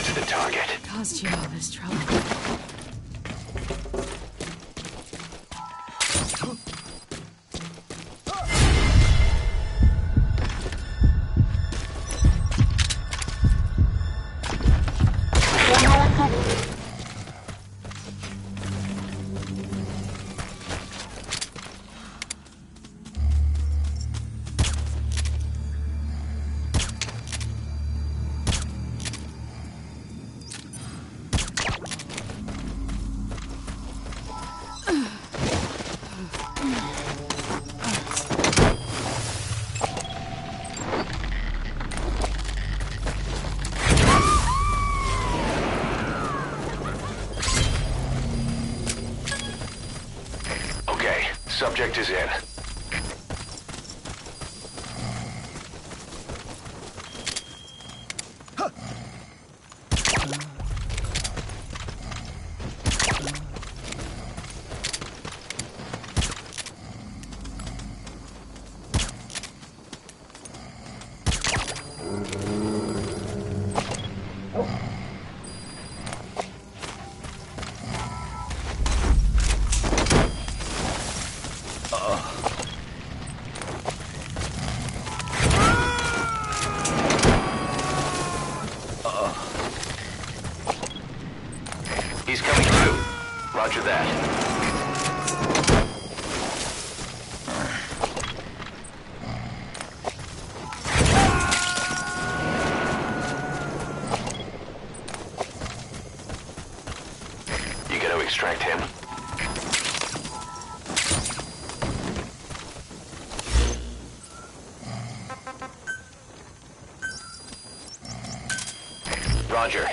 What's the target? Caused you all this trouble. Subject is in. He's coming through. Roger that. You gonna extract him? Roger.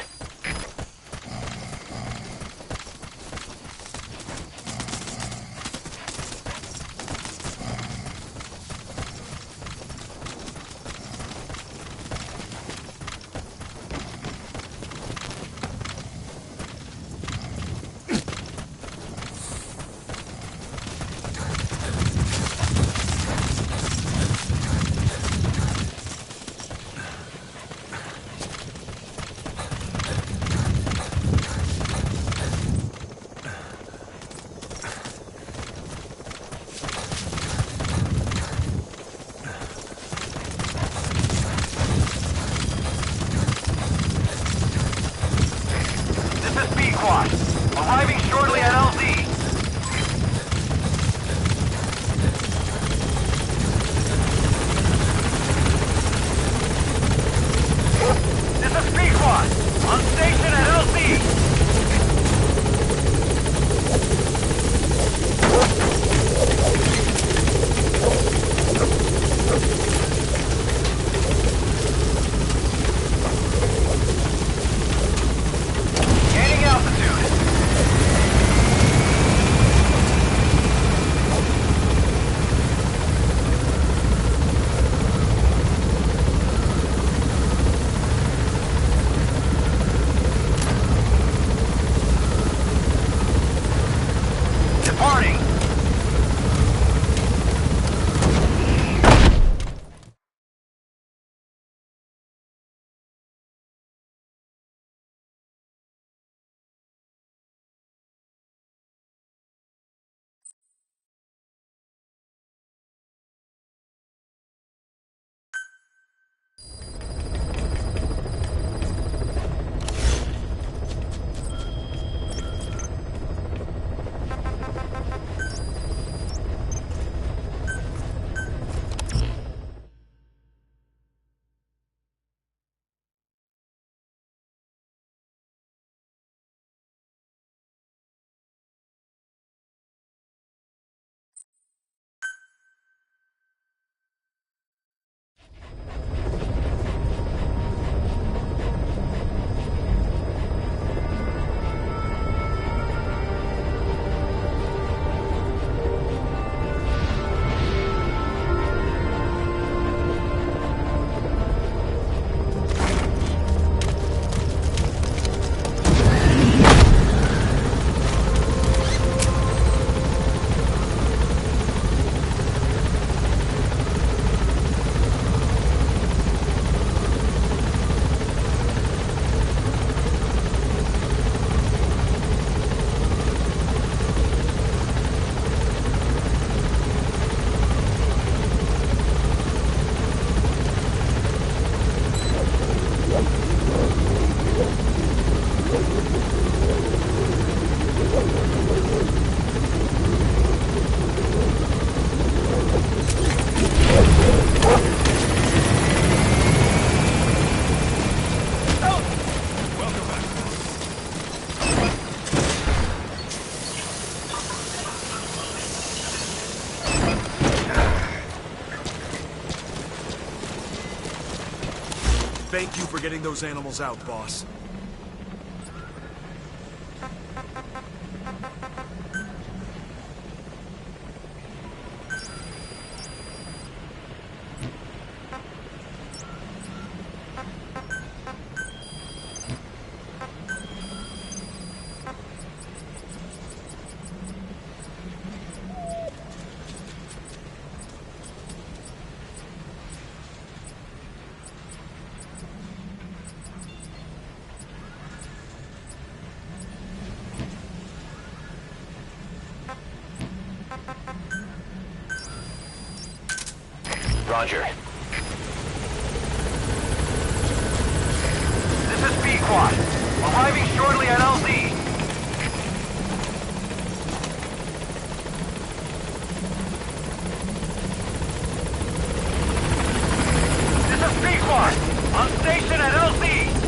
Thank you for getting those animals out, boss. Roger. This is B-Quad. Arriving shortly at LZ. This is B-Quad. On station at LZ.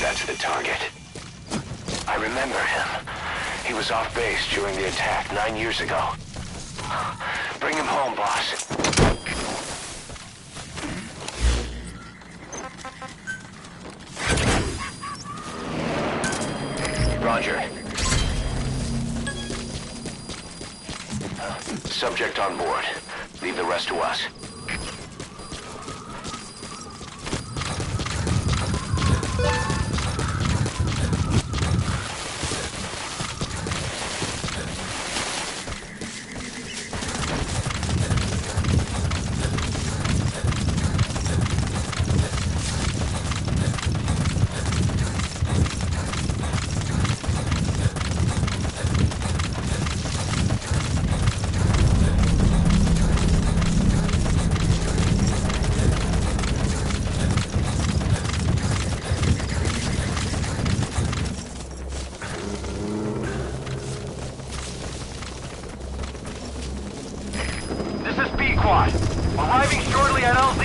That's the target. I remember him. He was off base during the attack 9 years ago. Bring him home, boss. Roger. Subject on board. Leave the rest to us. Arriving shortly at LZ.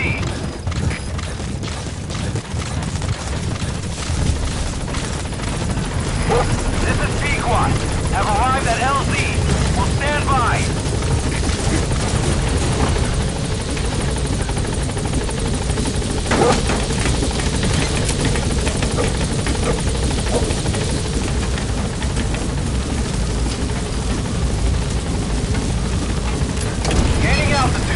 This is Pequot. Have arrived at LZ. Will stand by. Gaining altitude.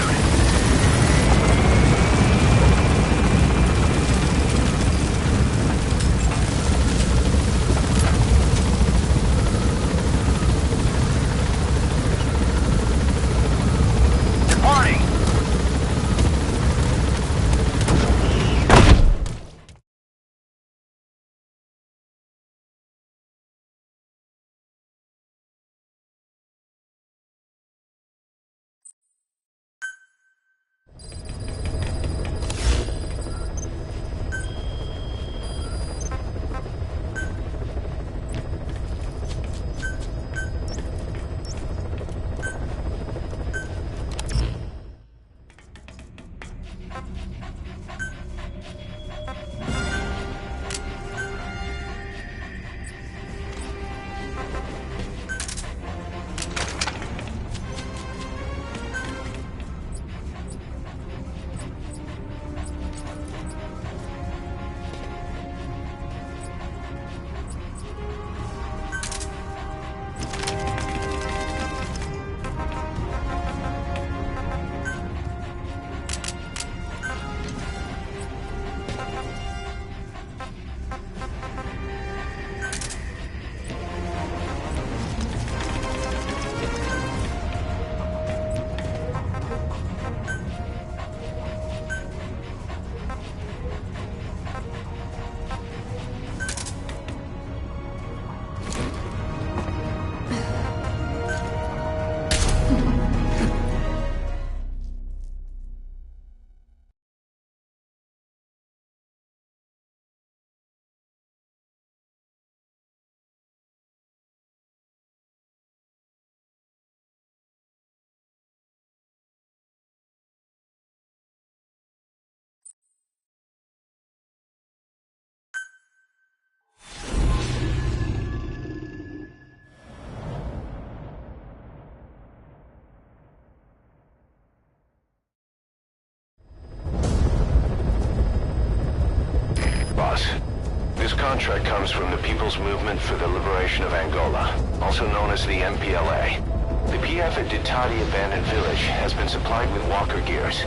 contract comes from the People's Movement for the Liberation of Angola, also known as the MPLA. The PF at Ditati Abandoned Village has been supplied with walker gears.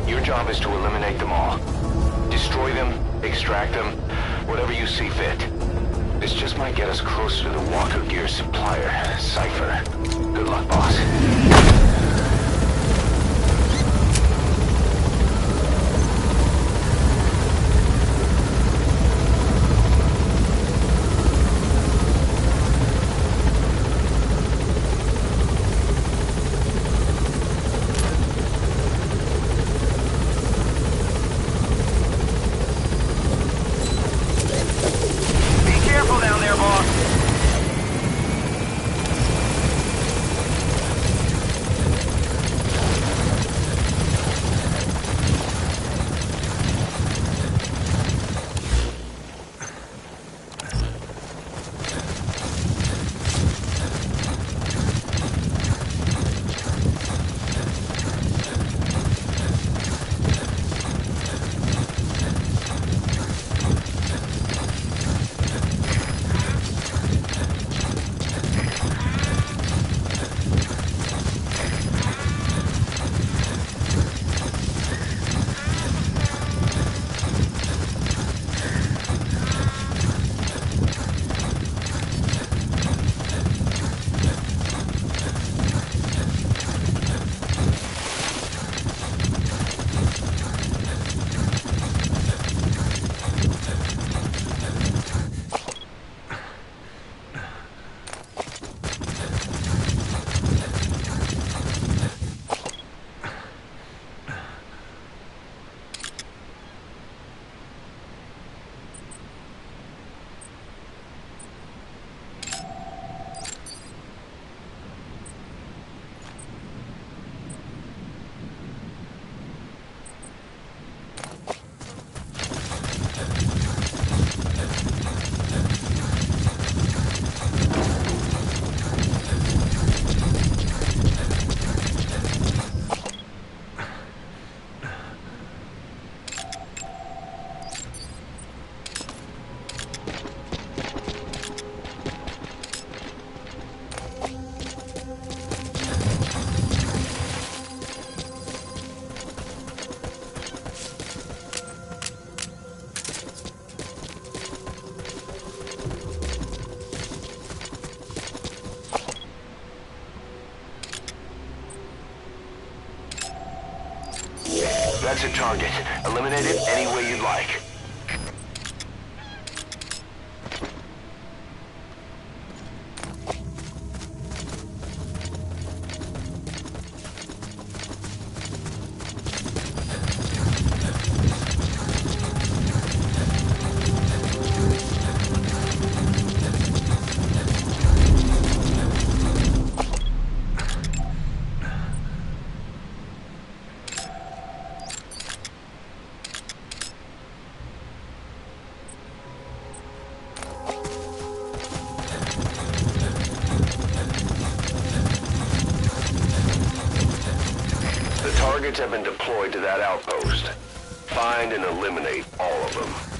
Your job is to eliminate them all. Destroy them, extract them, whatever you see fit. This just might get us closer to the walker gear supplier, Cypher. Good luck, boss. That's a target. Eliminate it any way you'd like. Targets have been deployed to that outpost. Find and eliminate all of them.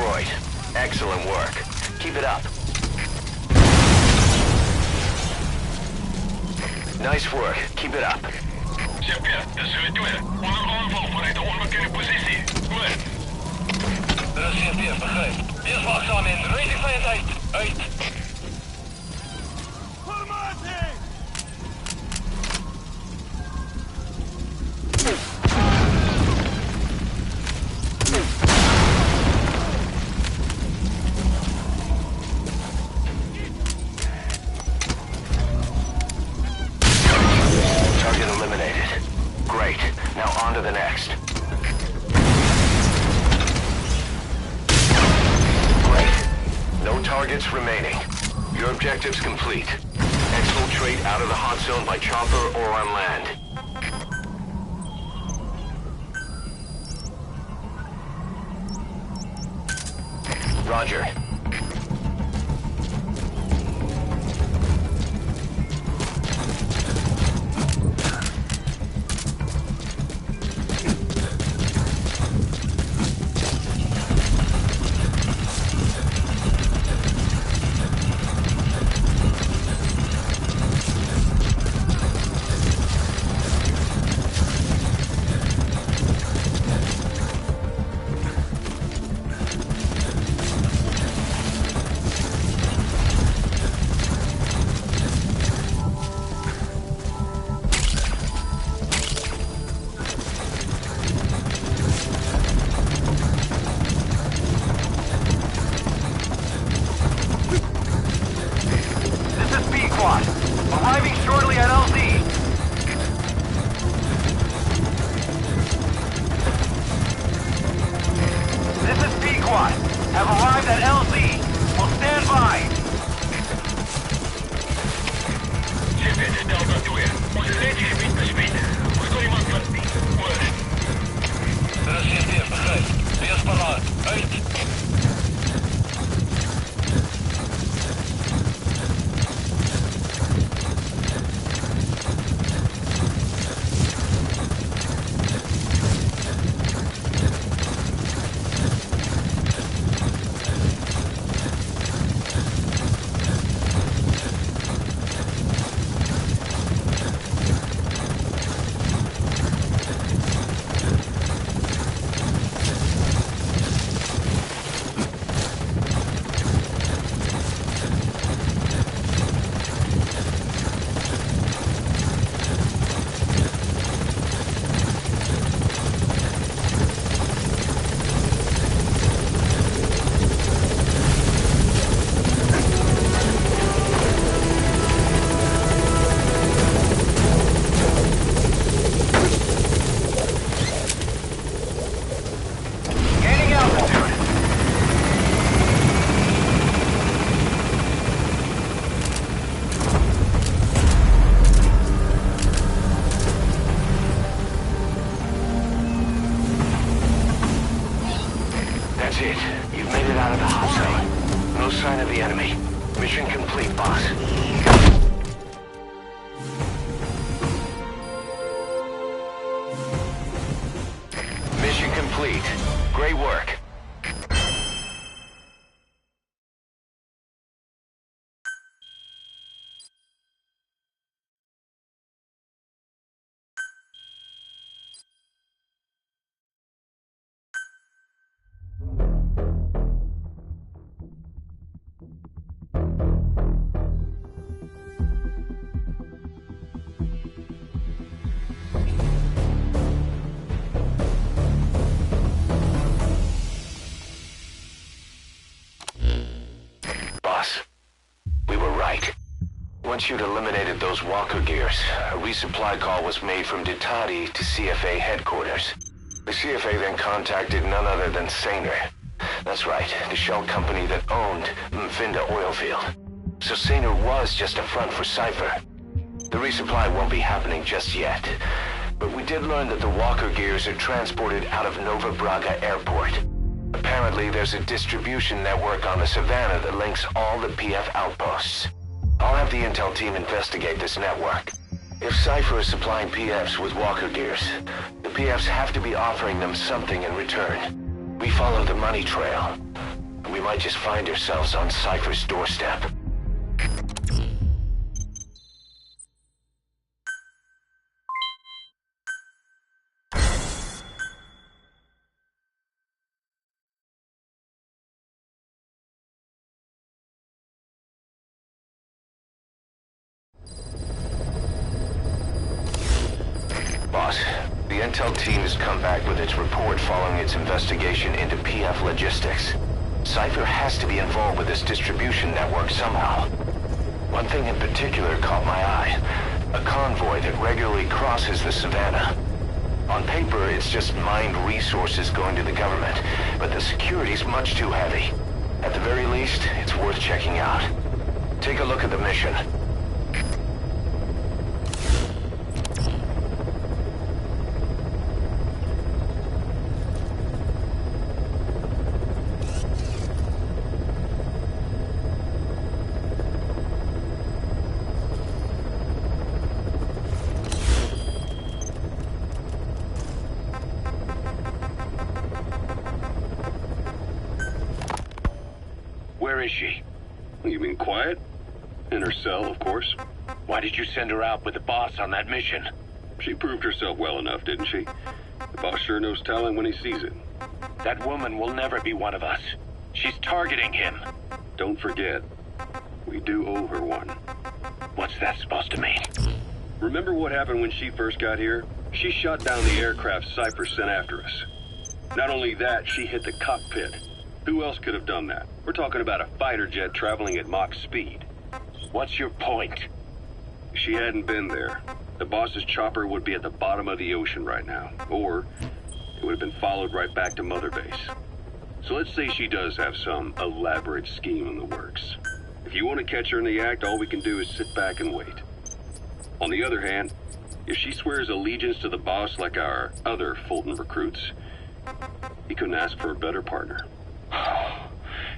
destroyed. Excellent work. Keep it up. Nice work. Keep it up. Chef, dessutom. Onder aanval vanuit de onbekende positie. Goed. Chef, begrijp. Wees waakzaam in. Rating vijand uit. Target eliminated. Great. Now on to the next. Great. No targets remaining. Your objective's complete. Exfiltrate out of the hot zone by chopper or on land. Roger. Arriving shortly at LZ. This is Pequod. Have arrived at LZ. Will stand by. Ship Delta 2. Ons reddingsgebied besmet. Ons kan iemand verbied. Oor. Reserveer, begrijp. Wees paraat. Uit. That's it. You've made it out of the hot zone. No sign of the enemy. Mission complete, boss. Mission complete. Great work. Once you'd eliminated those walker gears, a resupply call was made from Ditati to CFA headquarters. The CFA then contacted none other than Saner. That's right, the shell company that owned Mfinda oil field. So Saner was just a front for Cypher. The resupply won't be happening just yet. But we did learn that the walker gears are transported out of Nova Braga Airport. Apparently there's a distribution network on the Savannah that links all the PF outposts. I'll have the intel team investigate this network. If Cypher is supplying PFs with walker gears, the PFs have to be offering them something in return. We follow the money trail. we might just find ourselves on Cypher's doorstep. Boss, the intel team has come back with its report following its investigation into PF logistics. Cypher has to be involved with this distribution network somehow. One thing in particular caught my eye. A convoy that regularly crosses the Savannah. On paper, it's just mined resources going to the government, but the security's much too heavy. At the very least, it's worth checking out. Take a look at the mission. Where is she? You mean quiet? In her cell, of course. Why did you send her out with the boss on that mission? She proved herself well enough, didn't she? The boss sure knows talent when he sees it. That woman will never be one of us. She's targeting him. Don't forget, we do owe her one. What's that supposed to mean? Remember what happened when she first got here? She shot down the aircraft Cypher sent after us. Not only that, she hit the cockpit. Who else could have done that? We're talking about a fighter jet traveling at Mach speed. What's your point? If she hadn't been there, the boss's chopper would be at the bottom of the ocean right now. Or it would have been followed right back to Mother Base. So let's say she does have some elaborate scheme in the works. If you want to catch her in the act, all we can do is sit back and wait. On the other hand, if she swears allegiance to the boss like our other Fulton recruits, he couldn't ask for a better partner.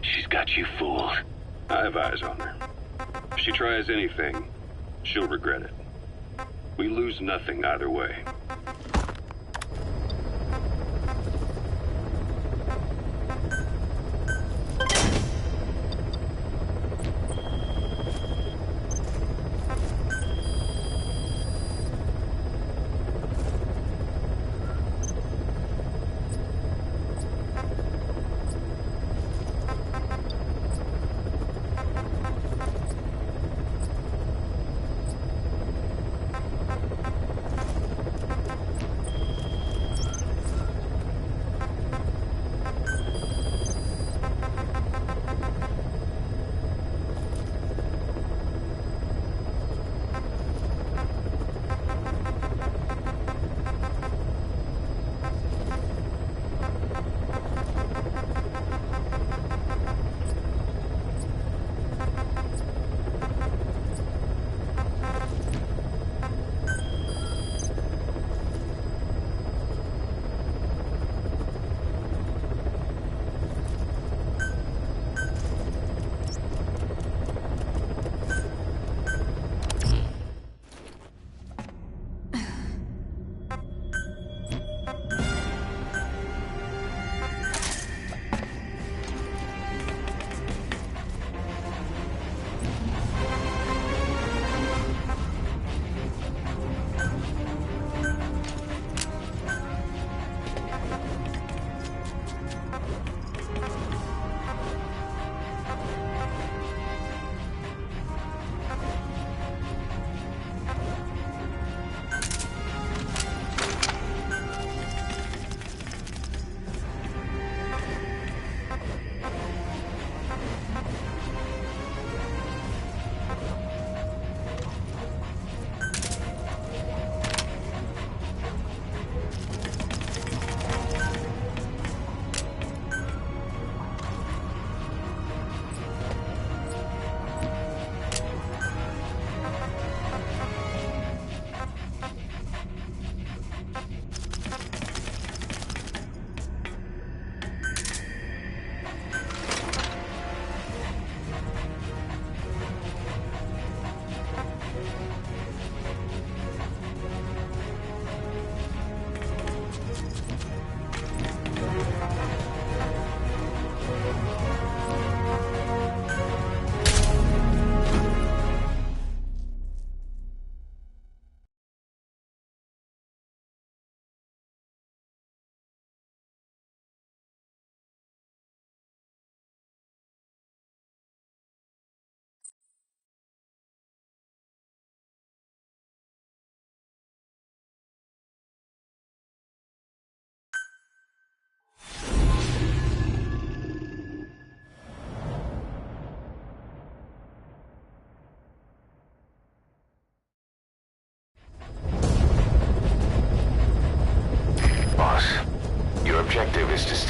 She's got you fooled. I have eyes on her. If she tries anything, she'll regret it. We lose nothing either way.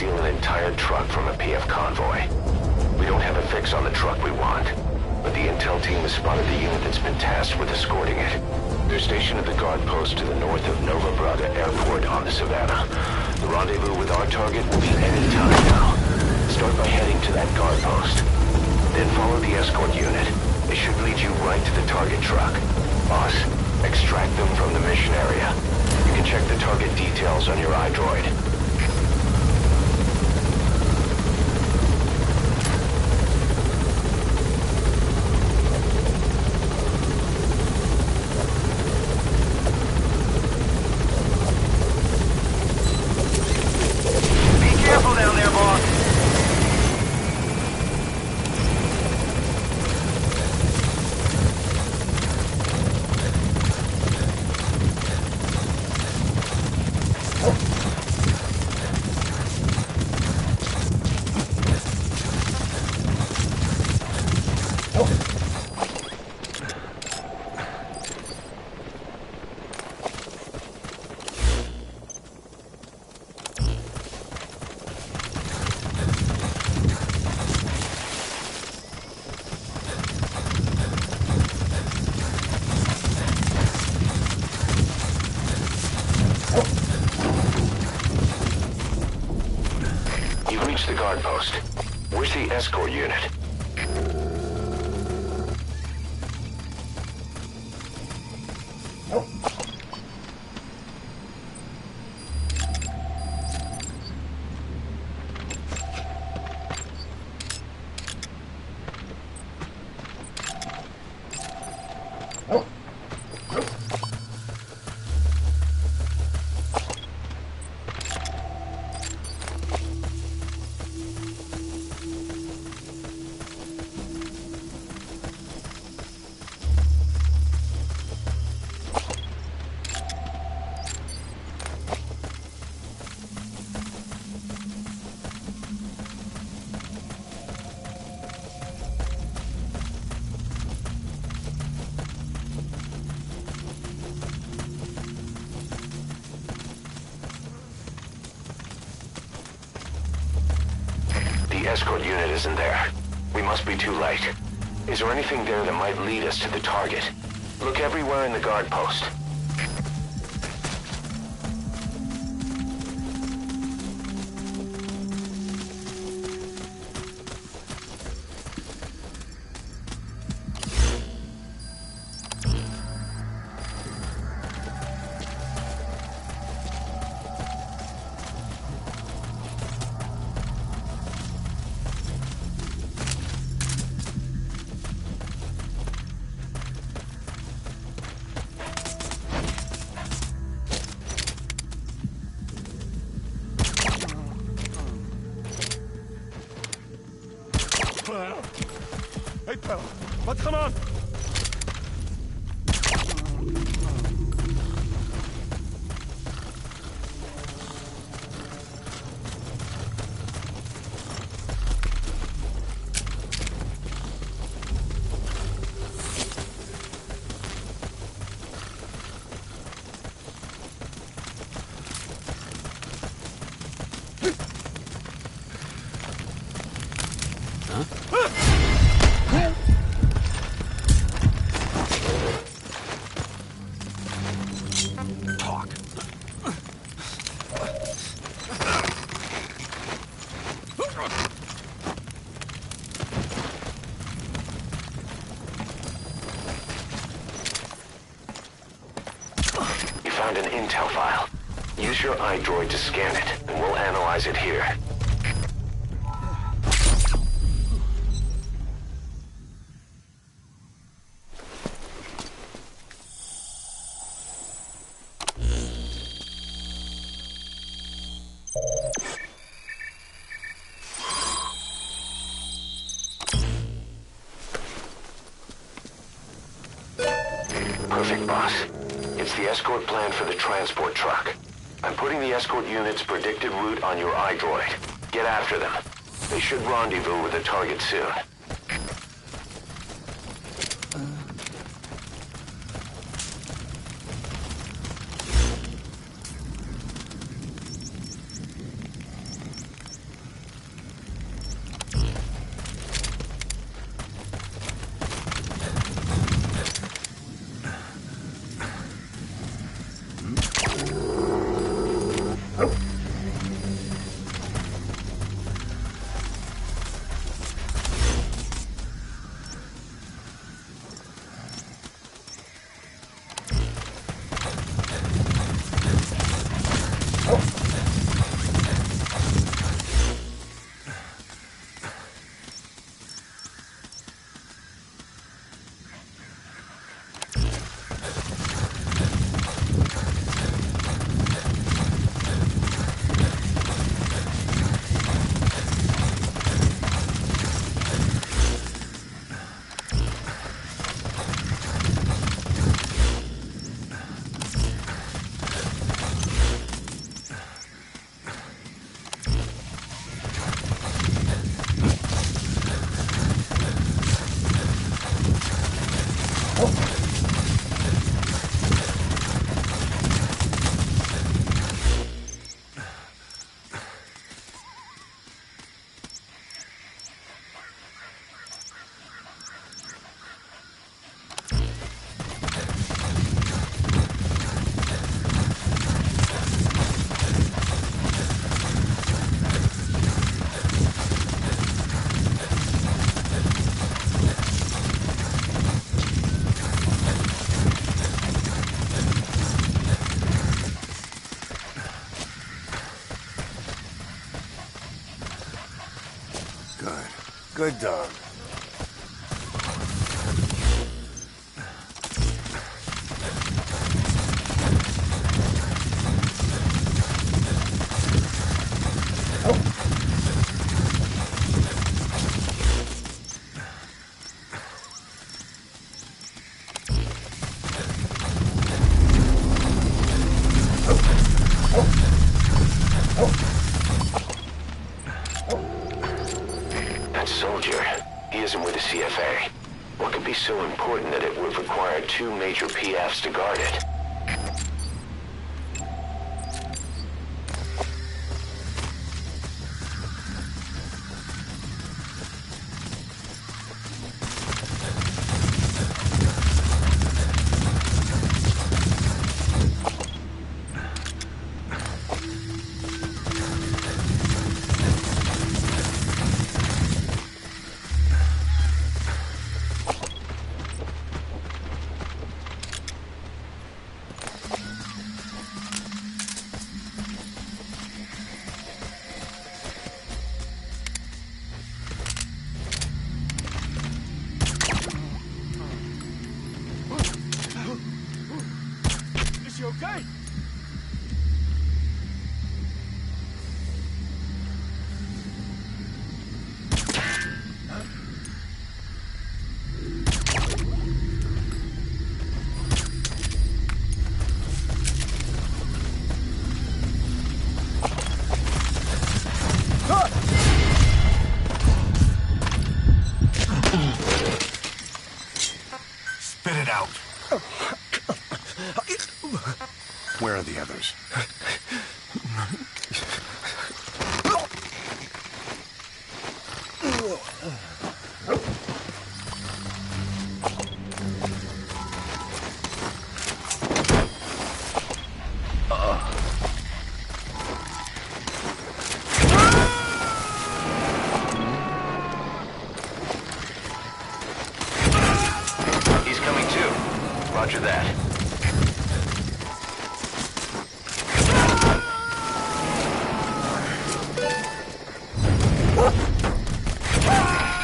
steal an entire truck from a PF convoy. We don't have a fix on the truck we want, but the intel team has spotted the unit that's been tasked with escorting it. They're stationed at the guard post to the north of Nova Braga Airport on the Savannah. The rendezvous with our target will be any time now. Start by heading to that guard post. Then follow the escort unit. It should lead you right to the target truck. Boss, extract them from the mission area. You can check the target details on your iDroid. The guard post. Where's the escort unit? The escort unit isn't there. We must be too late. Is there anything there that might lead us to the target? Look everywhere in the guard post. Hey, pal, wat gaan aan? Found an intel file. Use your iDroid to scan it, and we'll analyze it here. Perfect, boss. It's the escort plan for the transport truck. I'm putting the escort unit's predicted route on your iDroid. Get after them. They should rendezvous with the target soon. Good. Good dog. That soldier, he isn't with the CFA. What could be so important that it would require 2 major PFs to guard it? Is you okay? Spit it out. Where are the others? He's coming too. Roger that.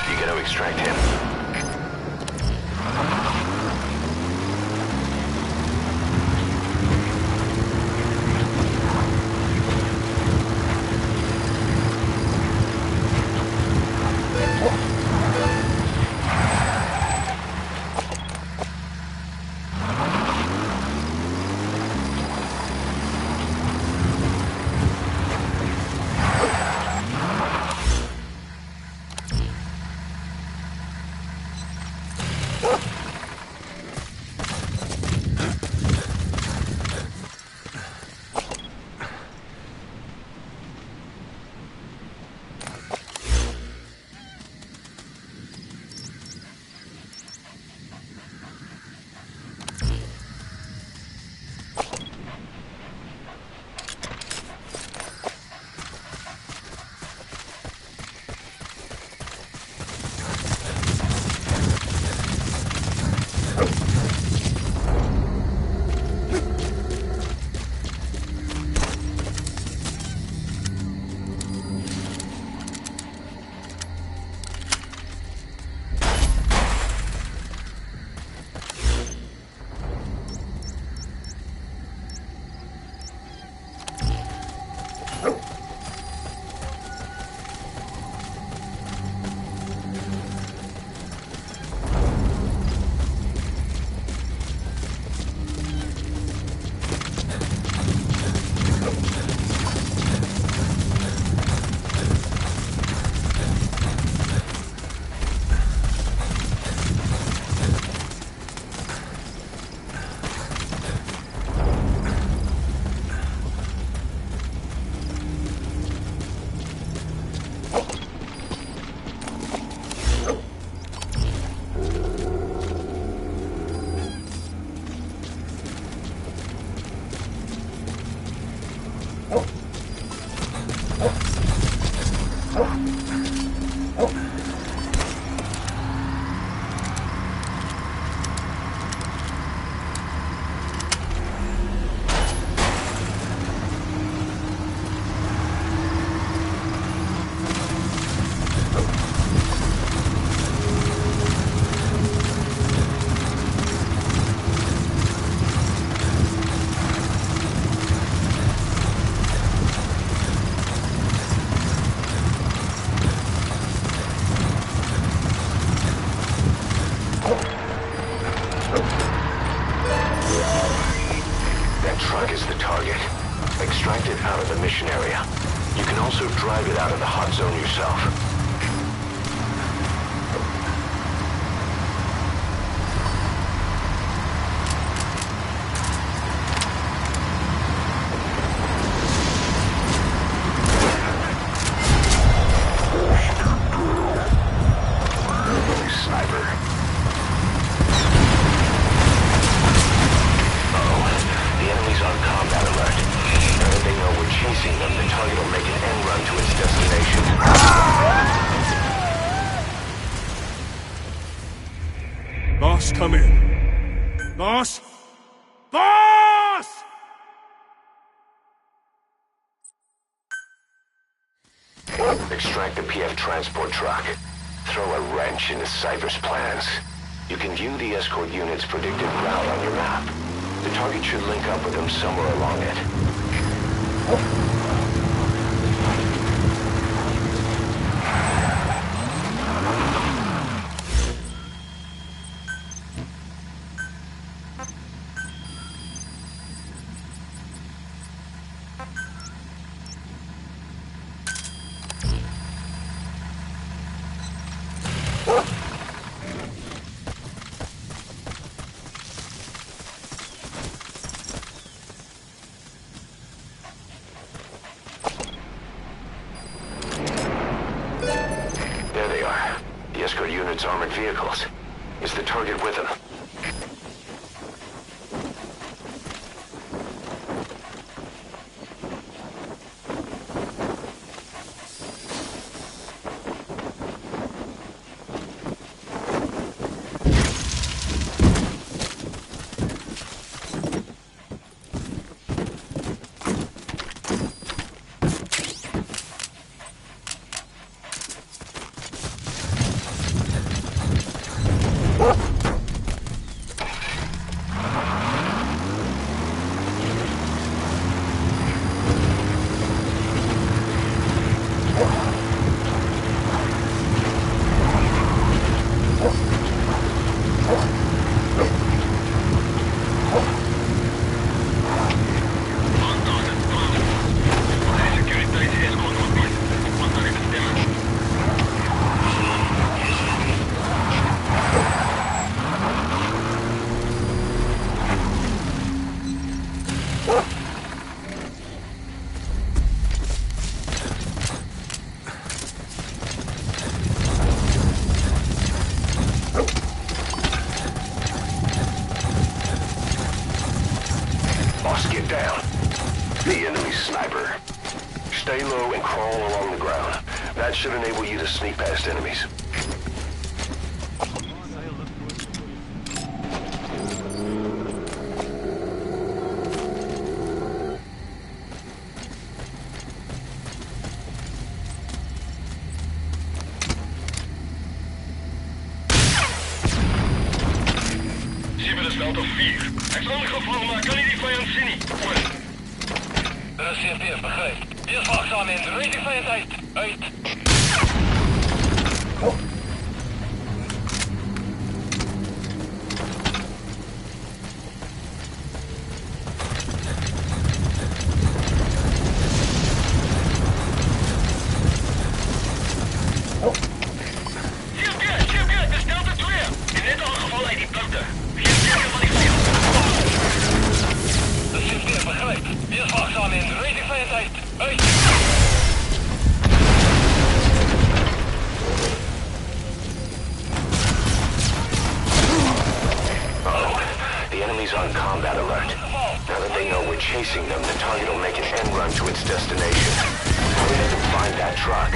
You gotta extract him. Boss, come in. Boss? Boss! Extract the PF transport truck. Throw a wrench into Cypher's plans. You can view the escort unit's predicted route on your map. The target should link up with them somewhere along it. Escort unit's armored vehicles. Is the target with them? Get down. The enemy sniper. Stay low and crawl along the ground. That should enable you to sneak past enemies. Veld op 4. Hij is aangevallen, maar kan hij die vijand zien niet. Er is CP, begrijp. Wees waakzaam in. Rijd die vijand uit. Uit. CP, de stelte 2. Die net aangevallen uit die punten. Dat zit weer, begrijp. Wees waakzaam in. Rijd die vijand uit. Uit. Oh, the enemy's on combat alert. Now that they know we're chasing them, the target will make an end run to its destination. We need to find that truck.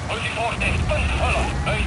Houd die voort dicht, punt, hulp, uit.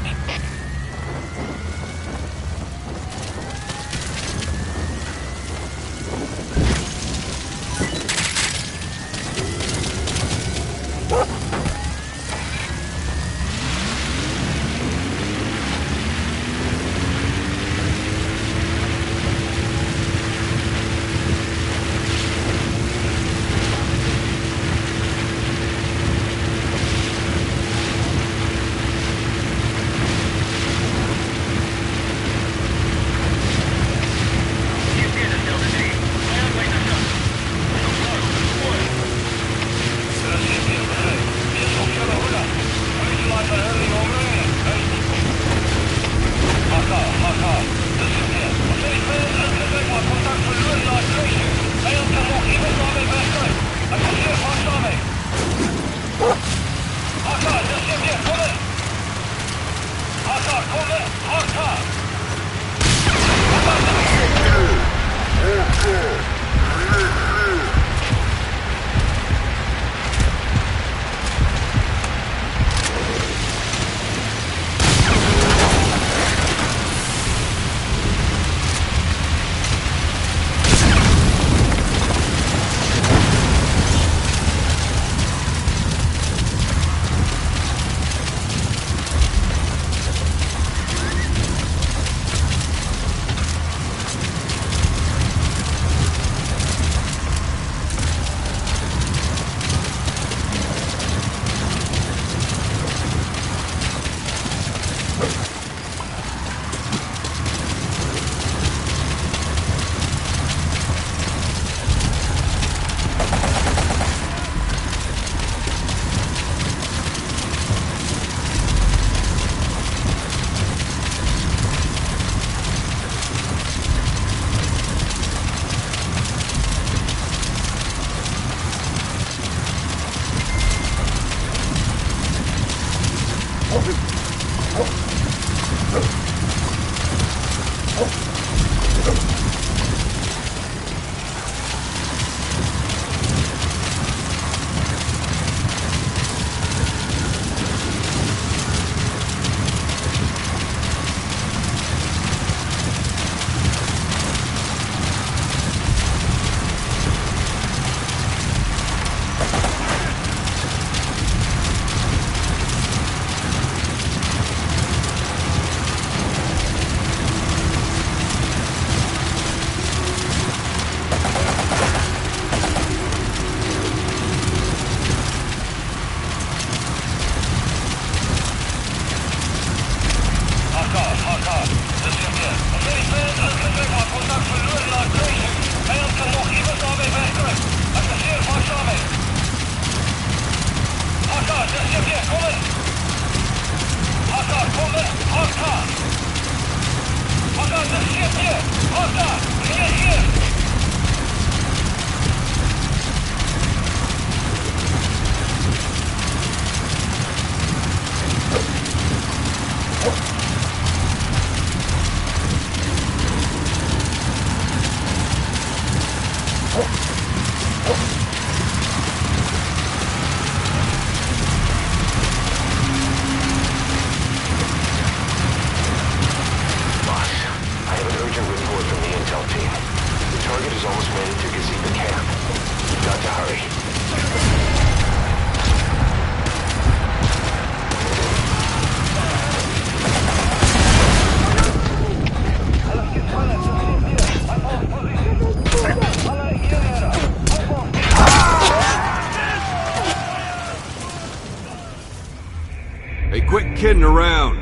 Hey, quit kidding around.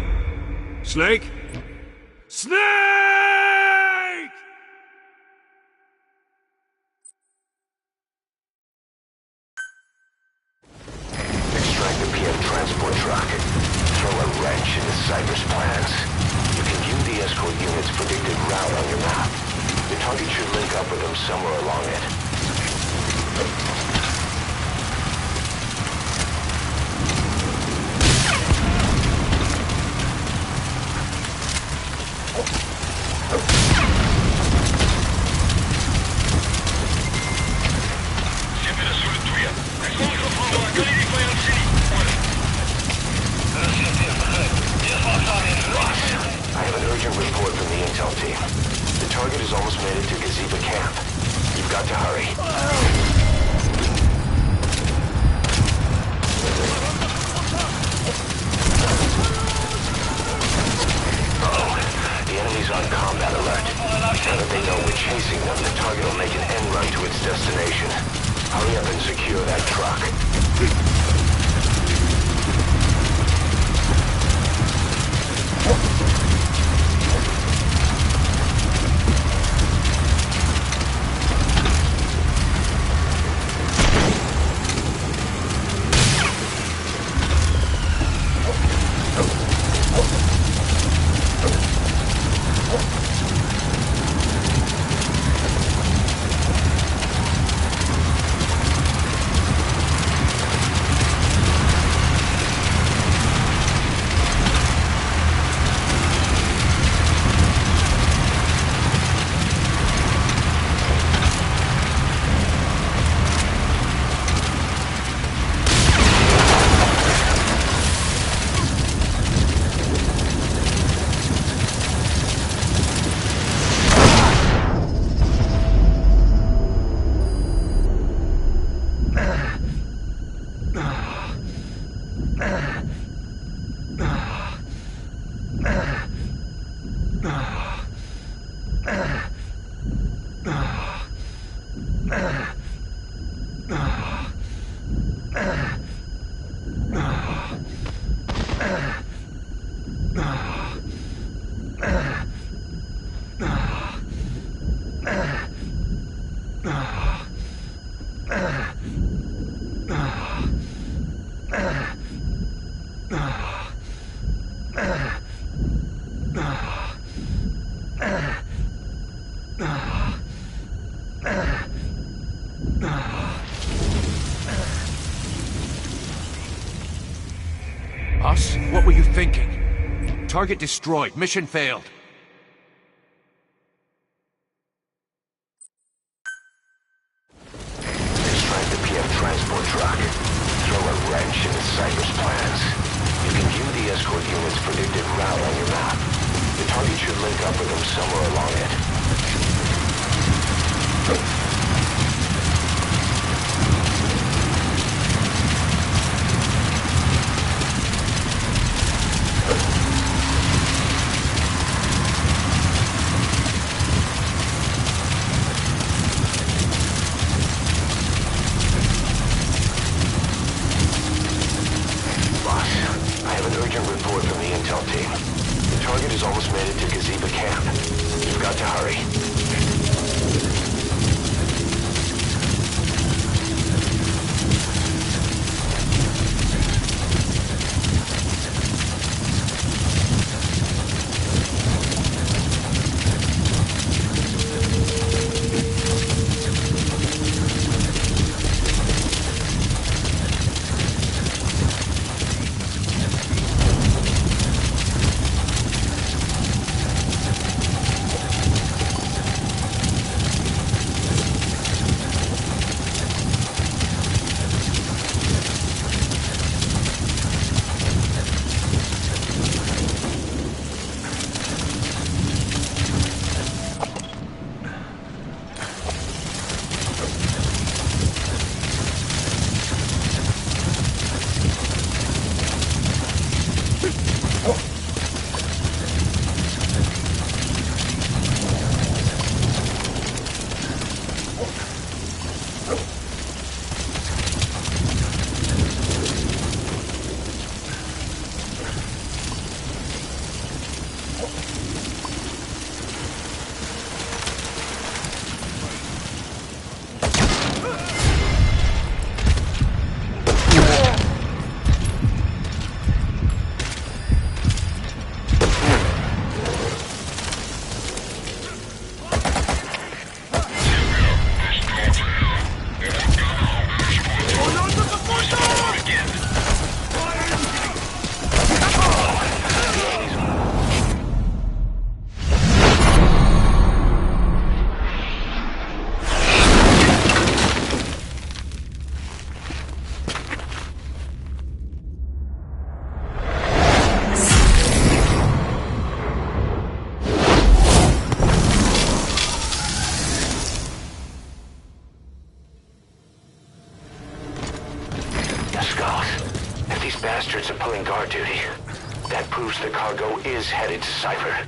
Snake? Snake! Extract the PF transport truck. Throw a wrench into Cyber's plans. You can view the escort unit's predicted route on your map. The target should link up with them somewhere along it. I have an urgent report from the intel team. The target has almost made it to Gazeba camp. You've got to hurry. Uh-oh. The enemy's on combat alert. Now that they know we're chasing them, the target will make an end run to its destination. Hurry up and secure that truck. Us? What were you thinking? Target destroyed. Mission failed. Extract the PF transport truck. Throw a wrench into Cyber's plans. You can view the escort unit's predicted route on your map. The target should link up with them somewhere along it. Report from the intel team. The target has almost made it to Gazeba camp. You've got to hurry. bastards are pulling guard duty. That proves the cargo is headed to Cypher.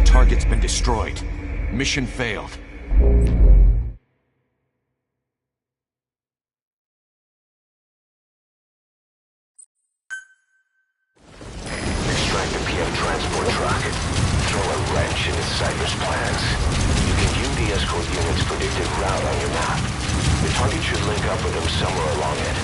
Target's been destroyed. Mission failed. Extract the PF transport truck. Throw a wrench into Cypher's plans. You can view the escort unit's predicted route on your map. The target should link up with them somewhere along it.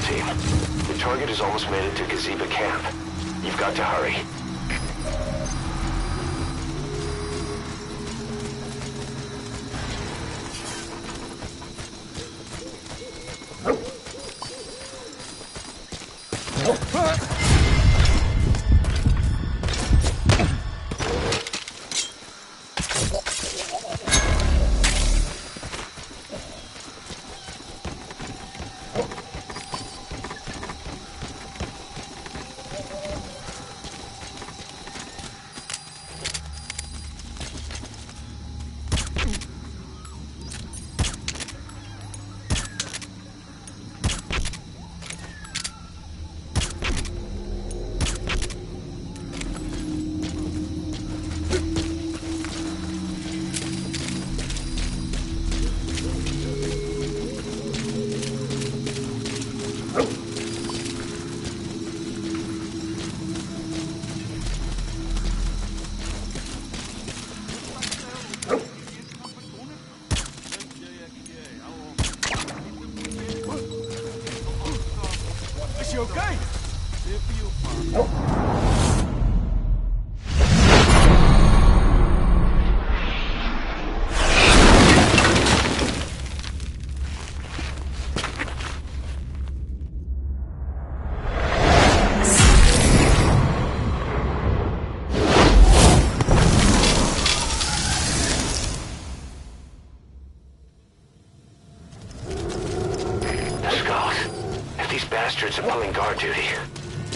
Team. The target has almost made it to Gazeba camp. You've got to hurry. Bastards are pulling guard duty.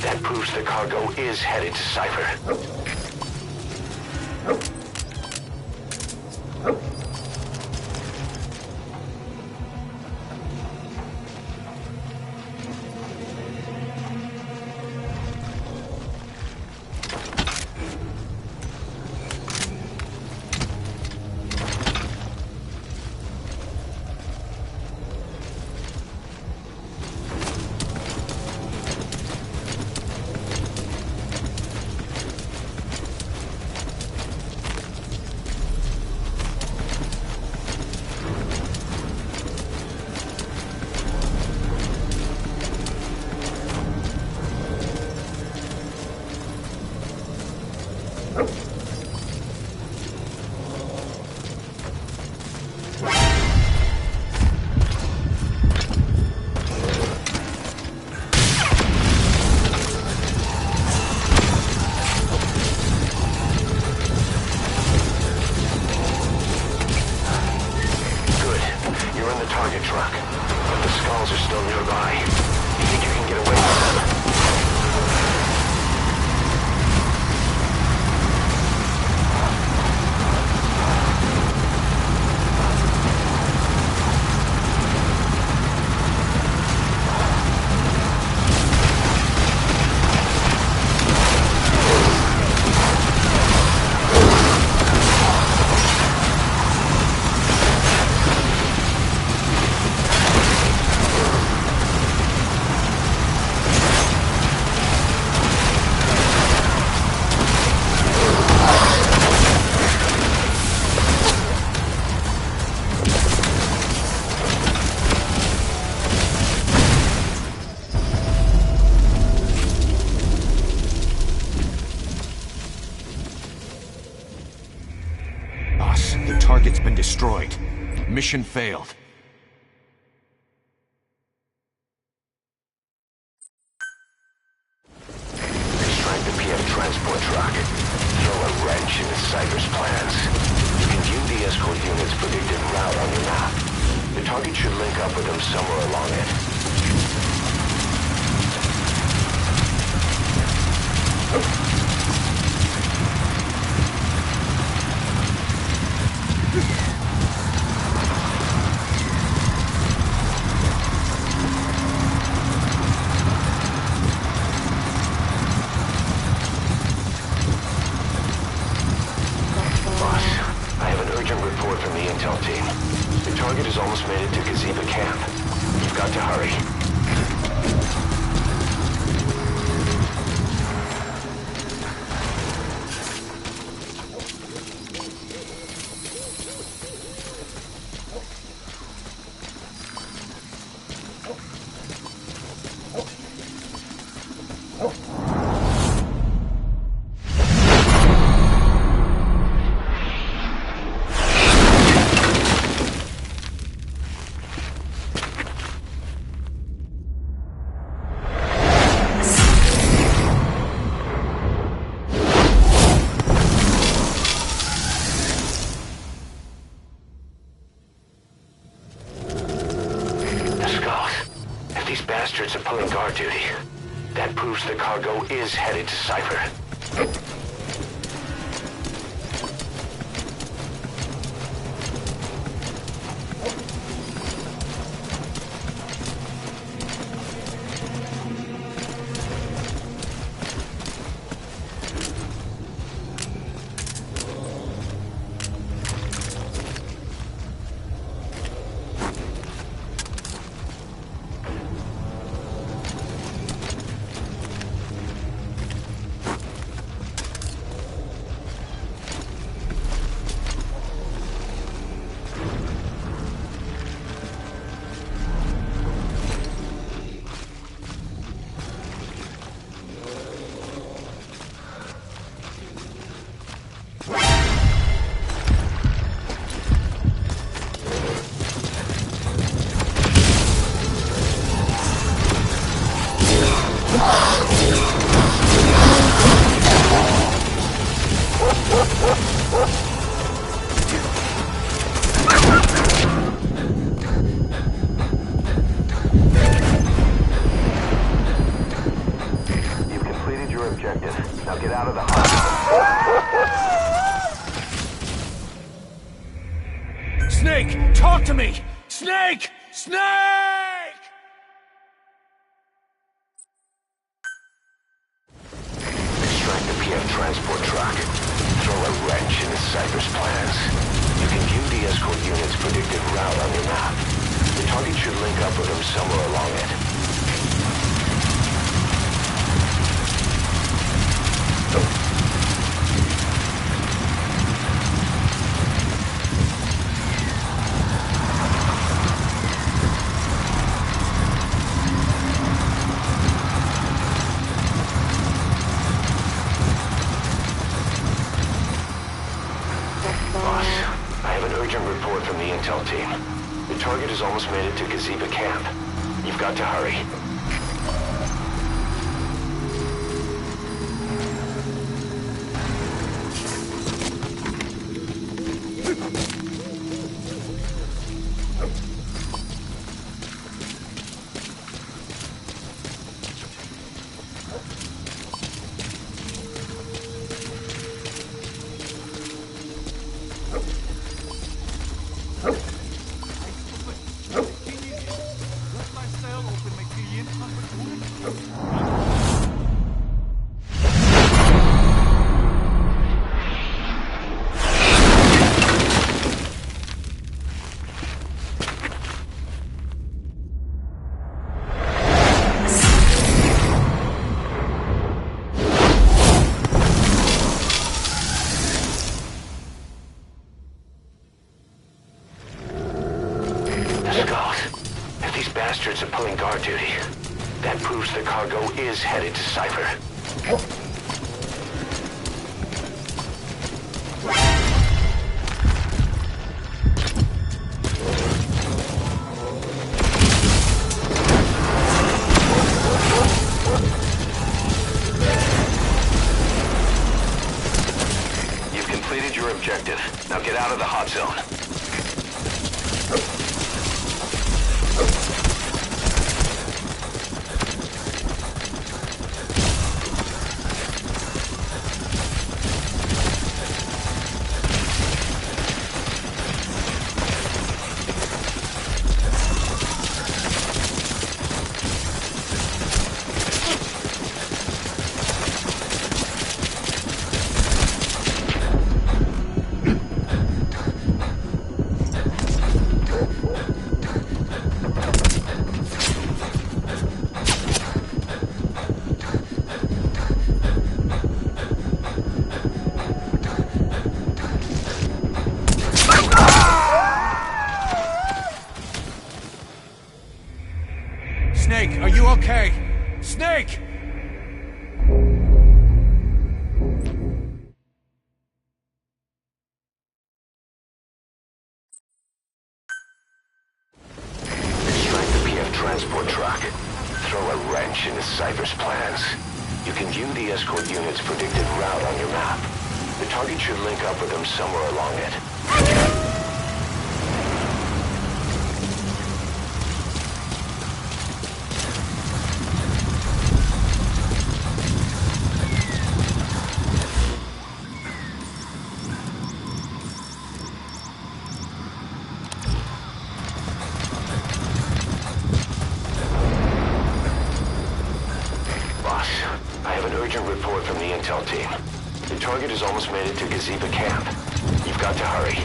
That proves the cargo is headed to Cypher. Target's been destroyed. Mission failed. Extract the PF transport truck. Throw a wrench into Cypher's plans. You can view the escort unit's predicted route on your map. The target should link up with them somewhere along it. Target has almost made it to Gazeba camp. You've got to hurry. Bastards are pulling guard duty. That proves the cargo is headed to Cypher. Now get out of the house. Snake, talk to me! Snake! Snake! Extract the PF transport truck. Throw a wrench into Cypher's plans. You can view the escort unit's predicted route on your map. The target should link up with them somewhere along it. the intel team. The target has almost made it to Gazeba camp. You've got to hurry. Bastards are pulling guard duty. That proves the cargo is headed to Cypher. You've completed your objective. Now get out of the hot zone. Snake, are you okay? Snake! Strike the PF transport truck. Throw a wrench into Cypher's plans. You can view the escort unit's predicted route on your map. The target should link up with them somewhere along it. I have an urgent report from the intel team. The target has almost made it to Gazeba camp. You've got to hurry.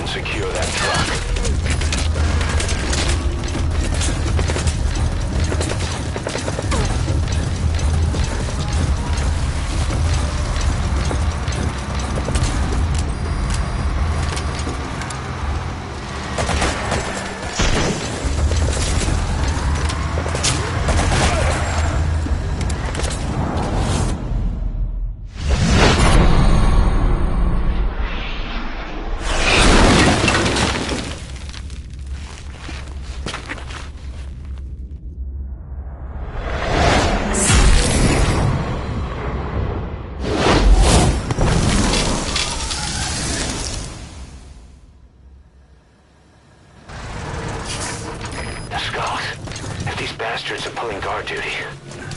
Secure that truck. If these bastards are pulling guard duty,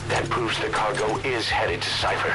that proves the cargo is headed to Cypher.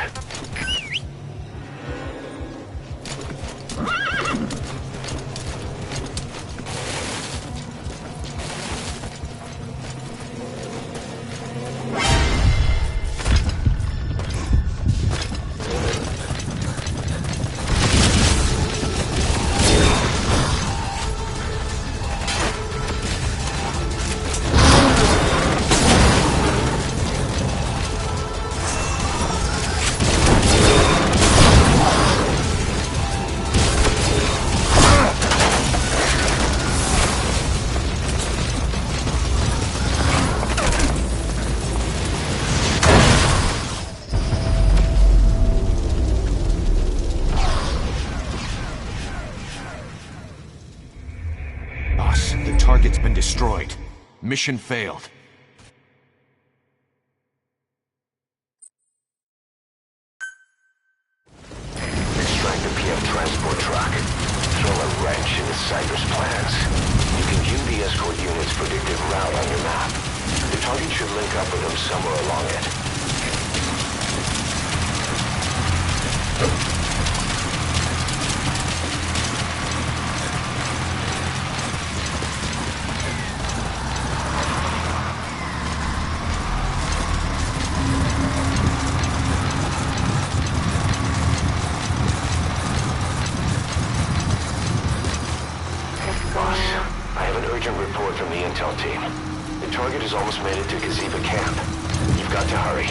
Mission failed. Extract the PF transport truck. Throw a wrench into Cypher's plans. You can view the escort unit's predicted route on your map. The target should link up with them somewhere along it. Boss, I have an urgent report from the intel team. The target has almost made it to Gazeba camp. You've got to hurry.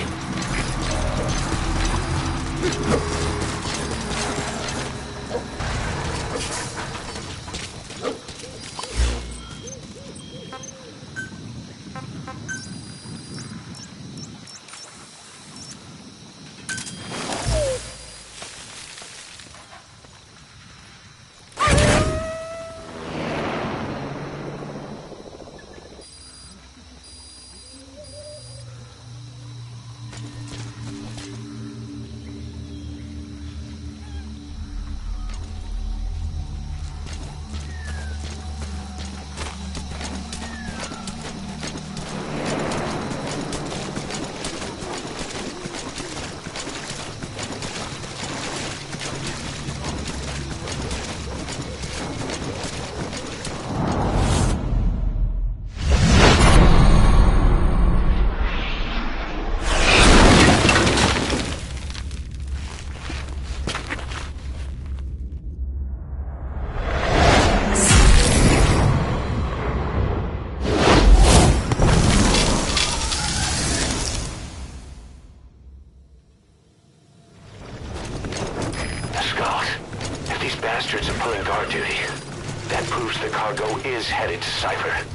Bastards are pulling guard duty. That proves the cargo is headed to Cypher.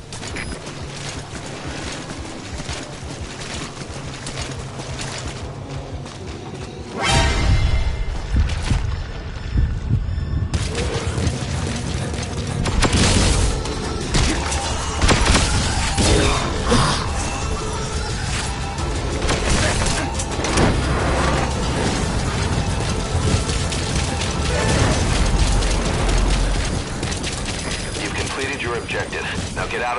Objective. Now get out of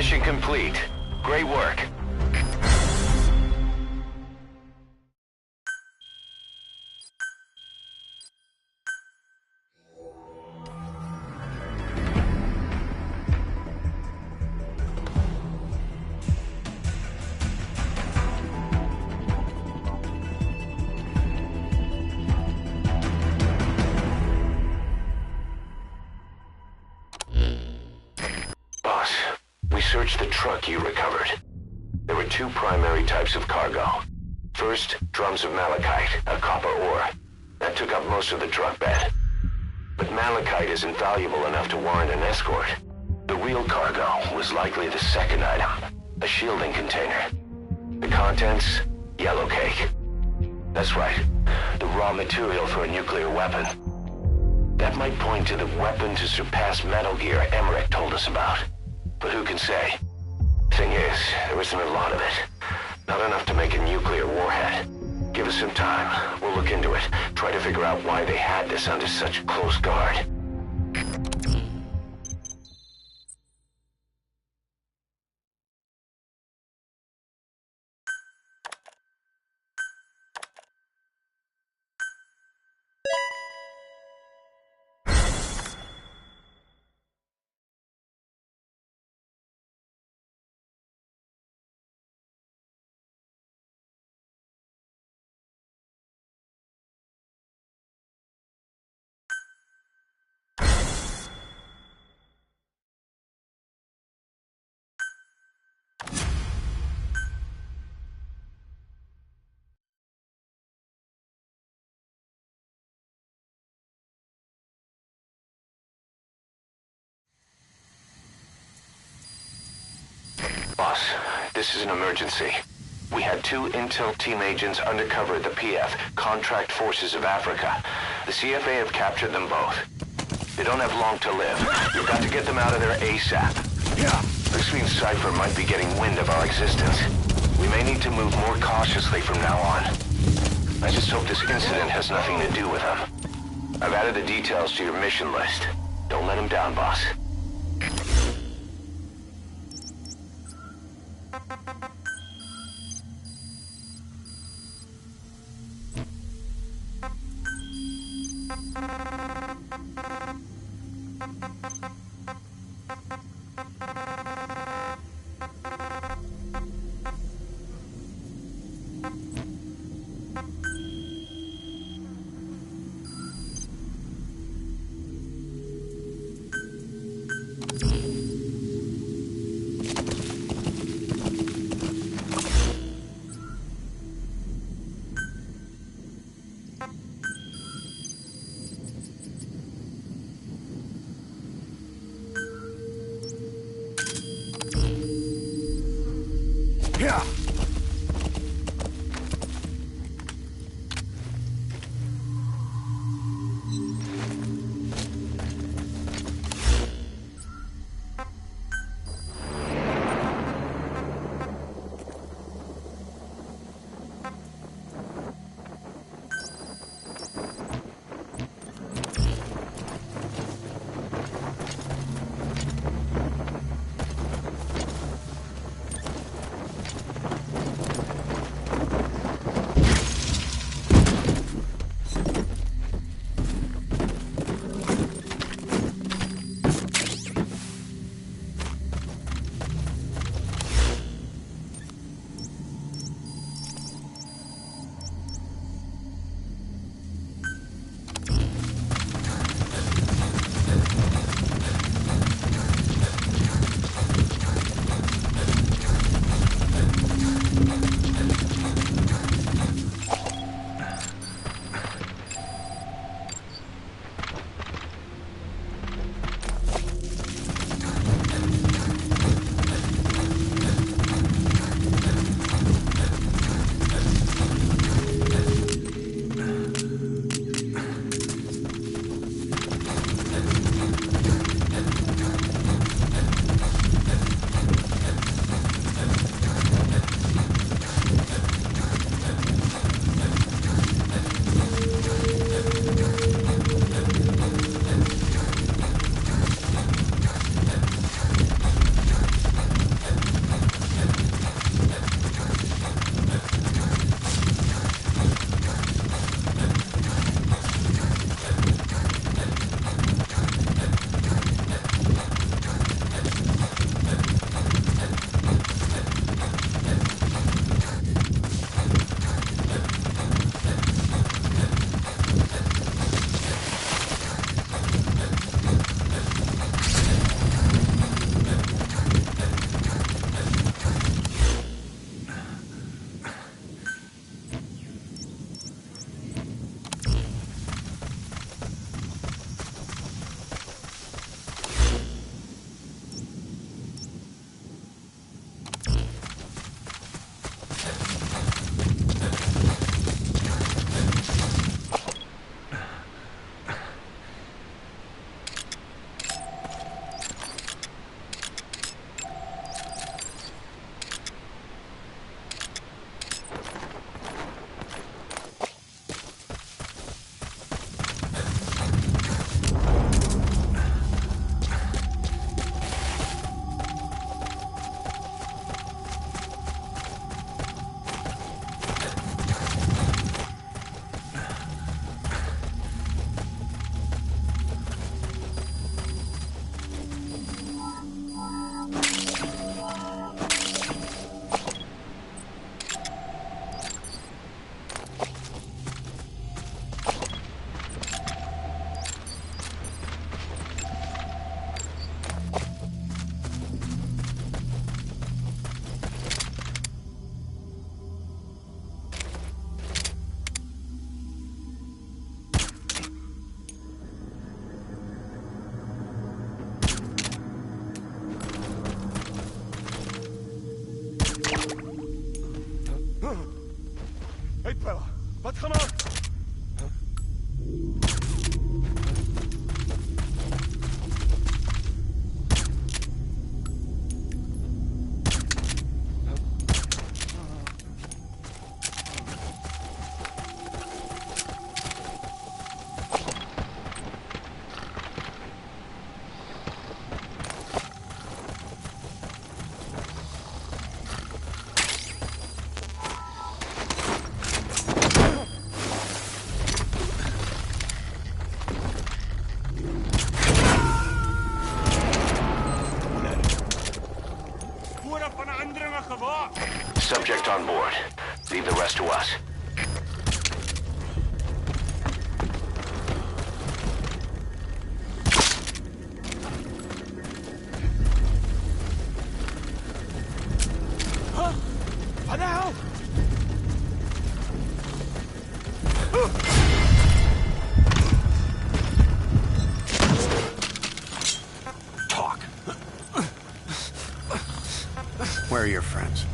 Mission complete. Great work. Search the truck you recovered. There were two primary types of cargo. First, drums of malachite, a copper ore. That took up most of the truck bed. But malachite isn't valuable enough to warrant an escort. The real cargo was likely the second item, a shielding container. The contents, yellow cake. That's right, the raw material for a nuclear weapon. That might point to the weapon to surpass Metal Gear Emmerich told us about. But who can say? Thing is, there isn't a lot of it. Not enough to make a nuclear warhead. Give us some time. We'll look into it. Try to figure out why they had this under such close guard. Boss, this is an emergency. We had two intel team agents undercover at the PF, Contract Forces of Africa. The CFA have captured them both. They don't have long to live. We've got to get them out of there ASAP. This means Cypher might be getting wind of our existence. We may need to move more cautiously from now on. I just hope this incident has nothing to do with them. I've added the details to your mission list. Don't let them down, boss. Subject on board. Leave the rest to us. Talk. Where are your friends?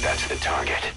That's the target.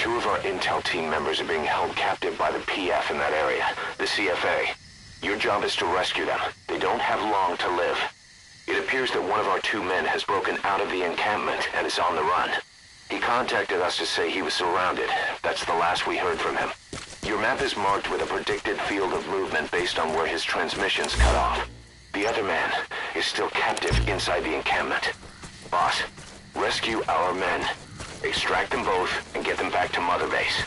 Two of our intel team members are being held captive by the PF in that area, the CFA. Your job is to rescue them. They don't have long to live. It appears that one of our two men has broken out of the encampment and is on the run. He contacted us to say he was surrounded. That's the last we heard from him. Your map is marked with a predicted field of movement based on where his transmissions cut off. The other man is still captive inside the encampment. Boss, rescue our men. Extract them both and get them back to Mother Base.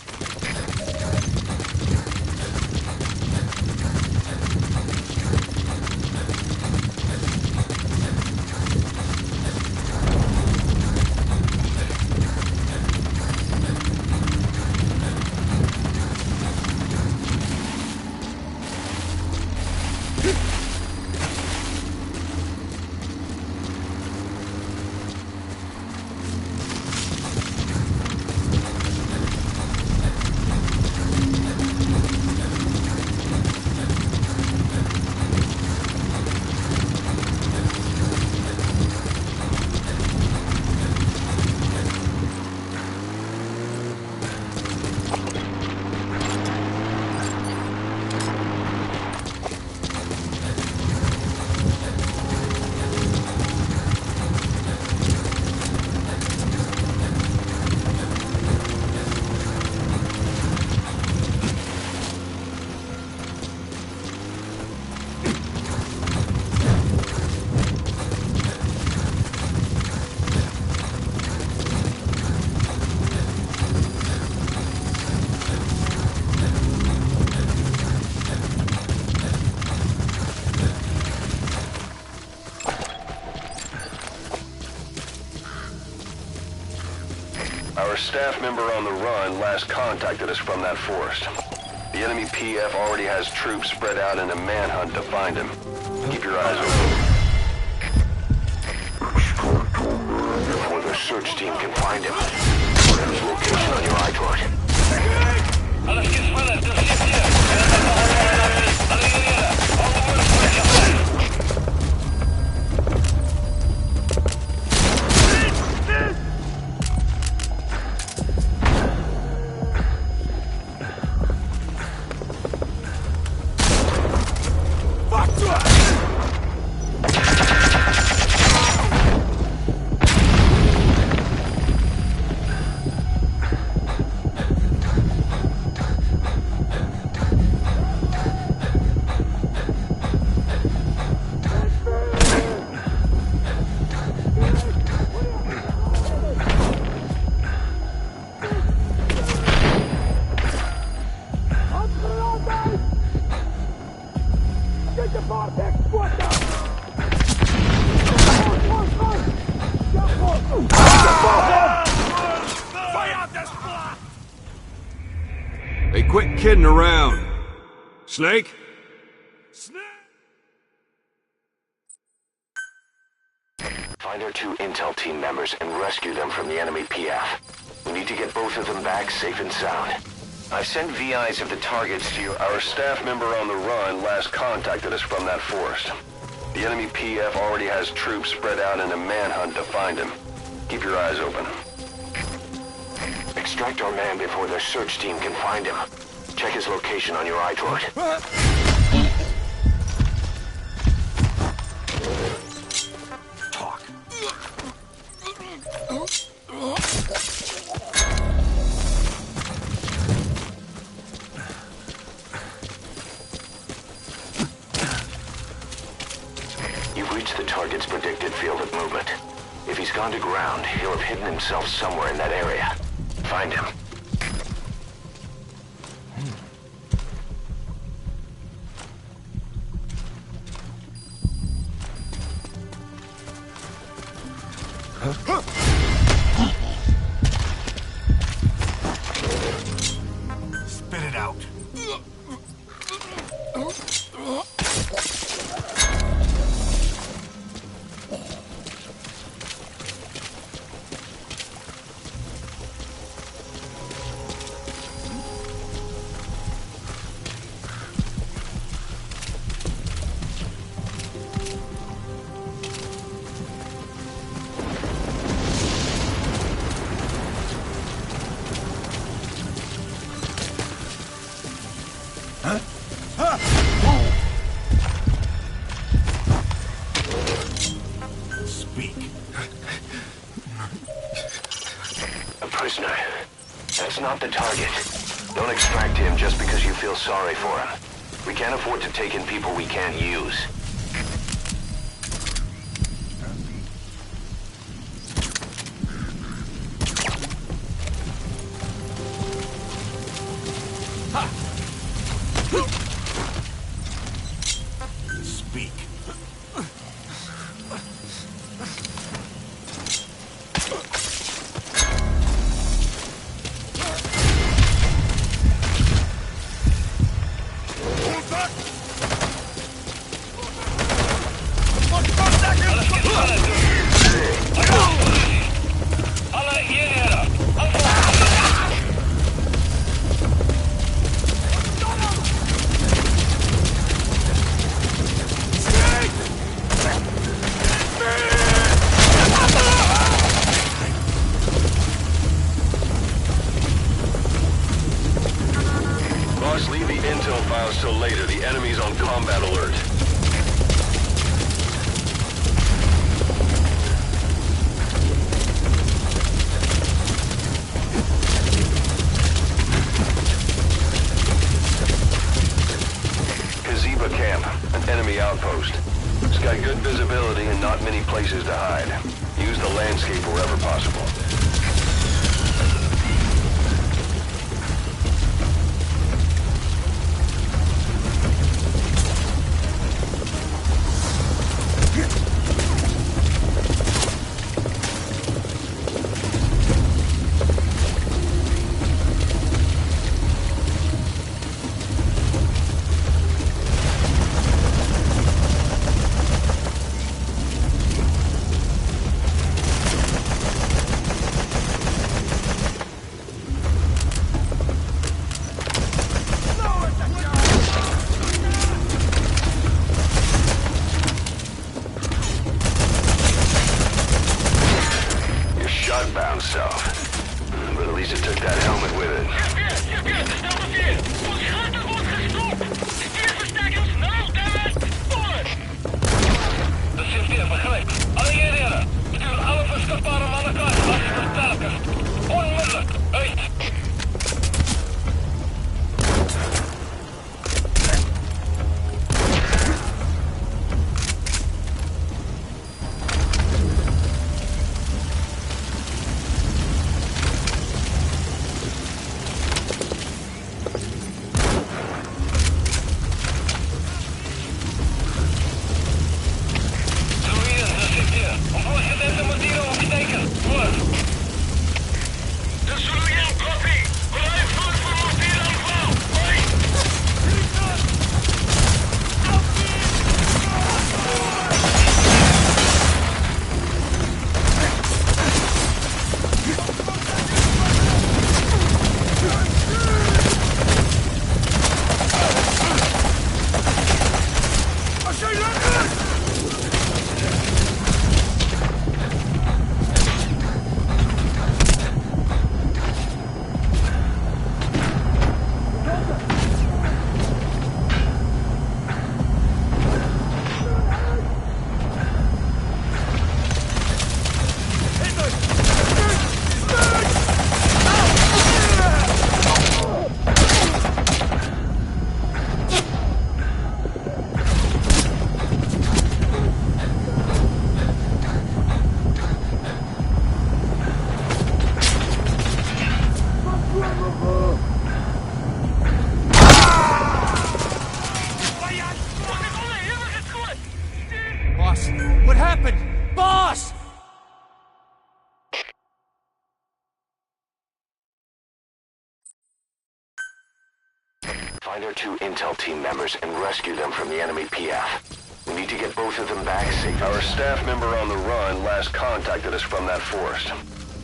Our staff member on the run last contacted us from that forest. The enemy PF already has troops spread out in a manhunt to find him. Keep your eyes open. Before the search team can find him, put his location on your iDroid. Alles gespannt, das steht hier. Alle Geriere, kidding around. Snake? Find our 2 intel team members and rescue them from the enemy PF. We need to get both of them back safe and sound. I've sent VIs of the targets to you. Our staff member on the run last contacted us from that forest. The enemy PF already has troops spread out in a manhunt to find him. Keep your eyes open. Extract our man before their search team can find him. Check his location on your iDroid. Talk. You've reached the target's predicted field of movement. If he's gone to ground, he'll have hidden himself somewhere in that area. Find him. Spit it out. Speak. A prisoner. That's not the target. Don't extract him just because you feel sorry for him. We can't afford to take in people we can't use. Speak. Boss, leave the intel files till later. The enemy's on combat alert. Kaziba camp, an enemy outpost. It's got good visibility and not many places to hide. Use the landscape wherever possible. Shotbound self. But at least it took that helmet with it. Find our 2 intel team members and rescue them from the enemy PF. We need to get both of them back safe. Our staff member on the run last contacted us from that forest.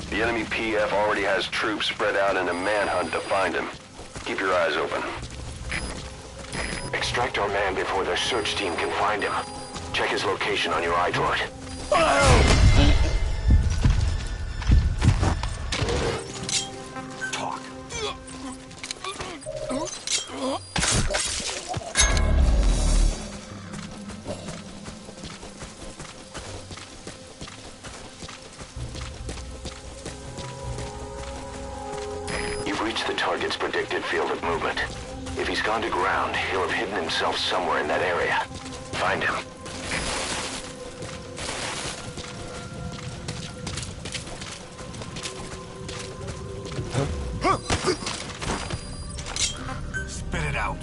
The enemy PF already has troops spread out in a manhunt to find him. Keep your eyes open. Extract our man before their search team can find him. Check his location on your iDroid. Talk. You've reached the target's predicted field of movement. If he's gone to ground, he'll have hidden himself somewhere in that area. Find him. Spit it out.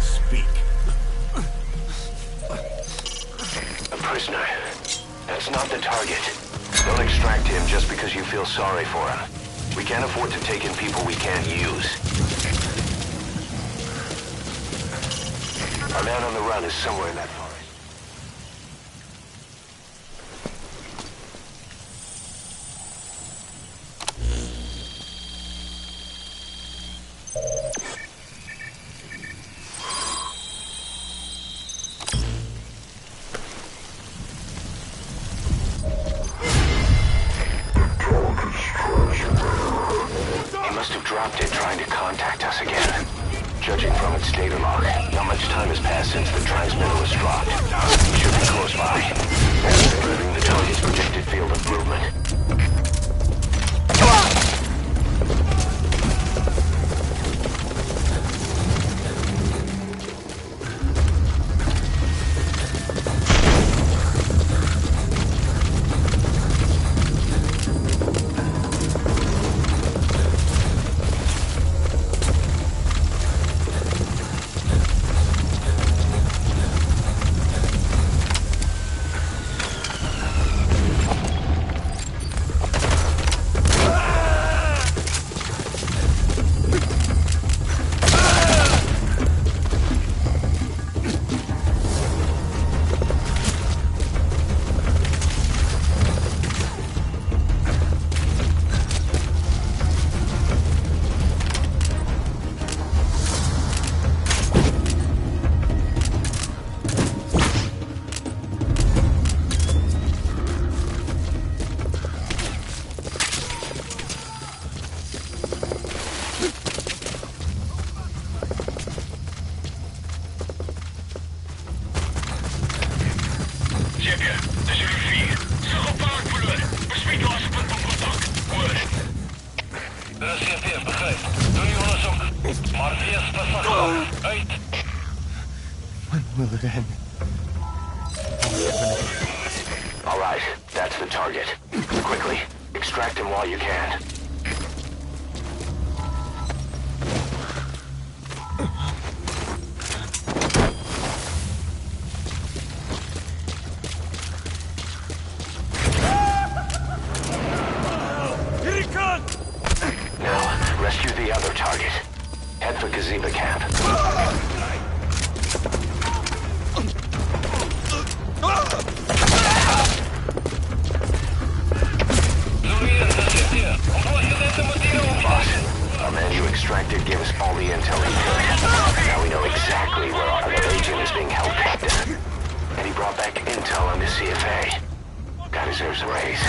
Speak. A prisoner. That's not the target. Don't extract him just because you feel sorry for him. We can't afford to take in people we can't use. Our man on the run is somewhere in that forest. Dropped it trying to contact us again. Judging from its data log, not much time has passed since the transmitter was dropped. We should be close by. Leaving the target's projected field of movement. Will it end? All right, that's the target. Quickly, extract him while you can. Now, rescue the other target. Head for Gazeba camp. Our man you extracted gave us all the intel he could. Now we know exactly where our other agent is being held captive. And he brought back intel on the CFA. Guy deserves a raise.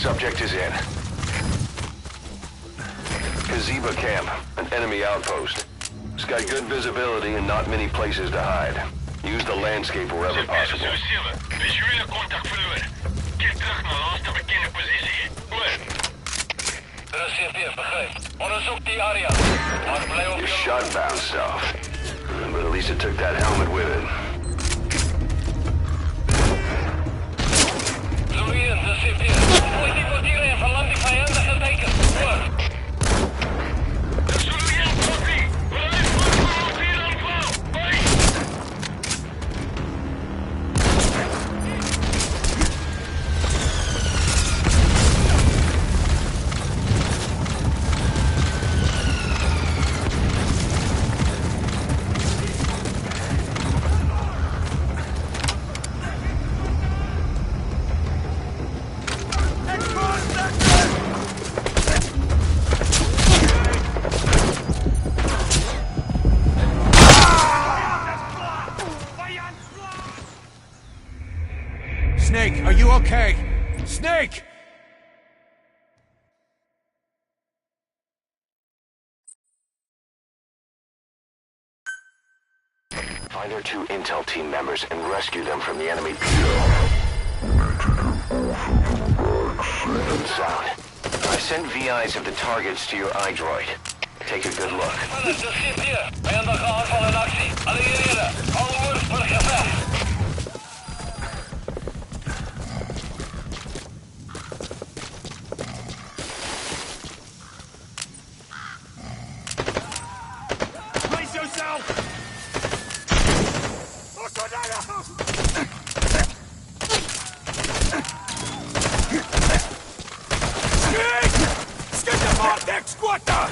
Subject is in. Gazebo camp, an enemy outpost. It's got good visibility and not many places to hide. Use the landscape wherever possible. Visuele contact verloren. Keer terug naar laatste bekende positie. Oor. Er is CP, begrijp. Onderzoek die area. Maar blijf op You je shot bounced south. But at least it took that helmet with it. Louis, de CP. Positief wordt hierheen van land die vijandige teken. Oor. De Sullian Poppy. Bereid voor mortieraanval. Hoi. Snake, are you okay? Snake! Find our 2 intel team members and rescue them from the enemy. Sound. I sent VIs of the targets to your iDroid. Take a good look. De CP. Vijandige aanval in actie. Allieerden. Alle voor gevecht. Brace yourself! Skid the vortex, squatter!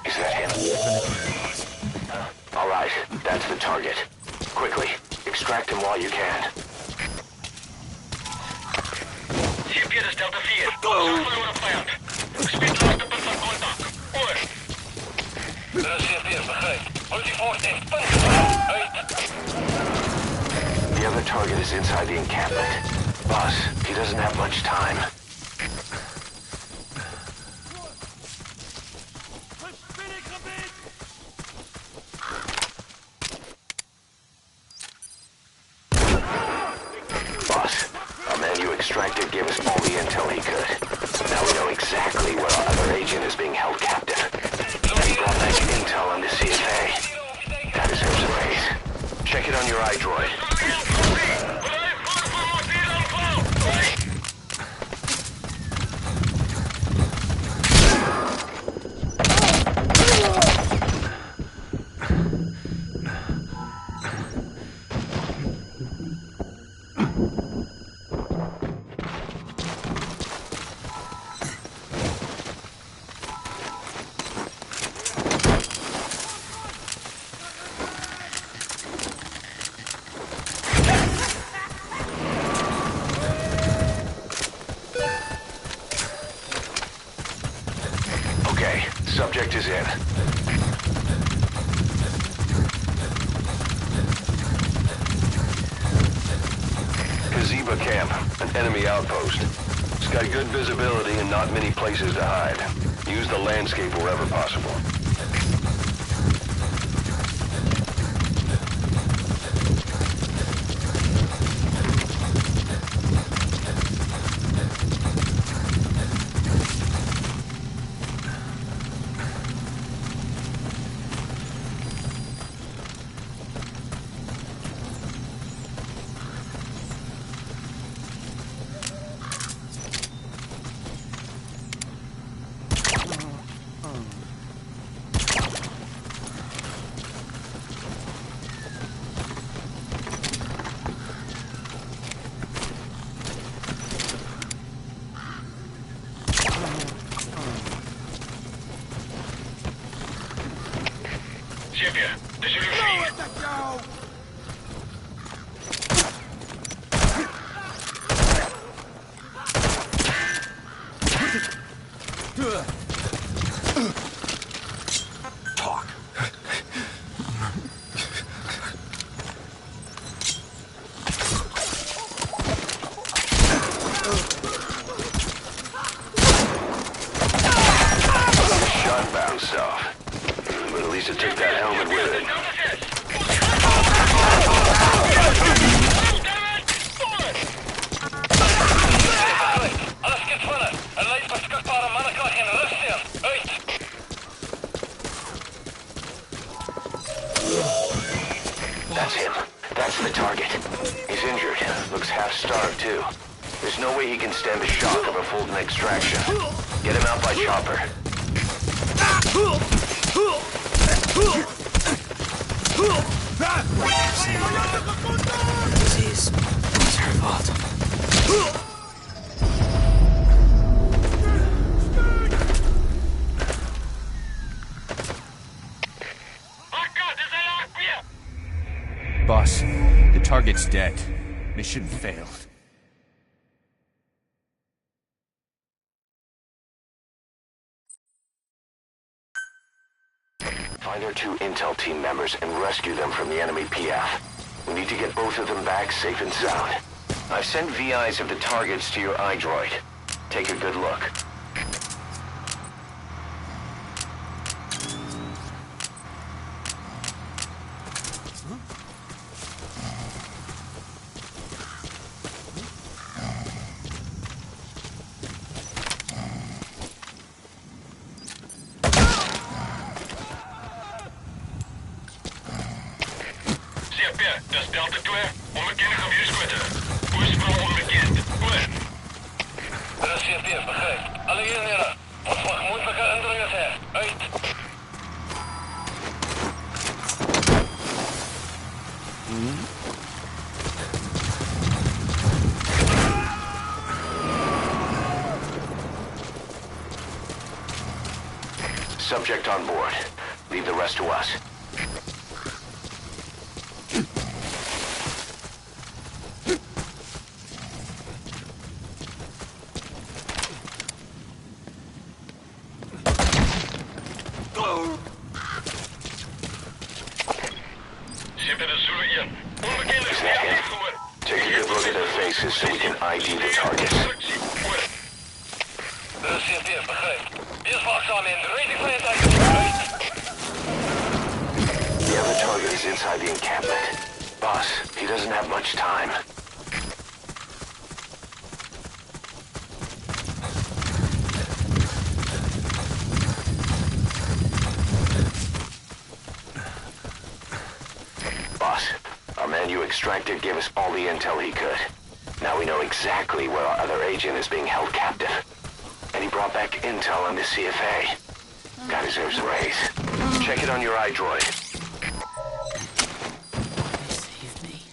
Is that him? All right, that's the target. Quickly, extract him while you can. CP is Delta 4. Zoek verloren vijand. Speed laatste punt van contact. Oor. Er is CP, begrijp. Houd die voorsteen. Punt. Uit. The other target is inside the encampment. Boss, he doesn't have much time. Boss, our man you extracted gave us all the intel he could. Now we know exactly where our other agent is being held captive. And he brought back intel on the CFA. That deserves a raise. Check it on your iDroid. Subject is in. Gazebo camp, an enemy outpost. It's got good visibility and not many places to hide. Use the landscape wherever possible. Looks half-starved, too. There's no way he can stand the shock of a Fulton extraction. Get him out by chopper. Disease was her fault. Boss, the target's dead. Mission failed. Find our 2 intel team members and rescue them from the enemy PF. We need to get both of them back safe and sound. I've sent VIs of the targets to your iDroid. Take a good look. Das Delta klaar. Onbekende geweerschoten. Oorsprong onbekend. Oor. Dit is CP, begrijp. Alle eenheden. Ons mag moeilijke indringers hê. Uit. Subject on board. Leave the rest to us. Take a good look at their faces so we can ID the targets. The other target is inside the encampment. Boss, he doesn't have much time. Boss, our man you extracted gave us all the intel he could. Now we know exactly where our other agent is being held captive. And he brought back intel on the CFA. Guy deserves a raise. Check it on your iDroid. Save me.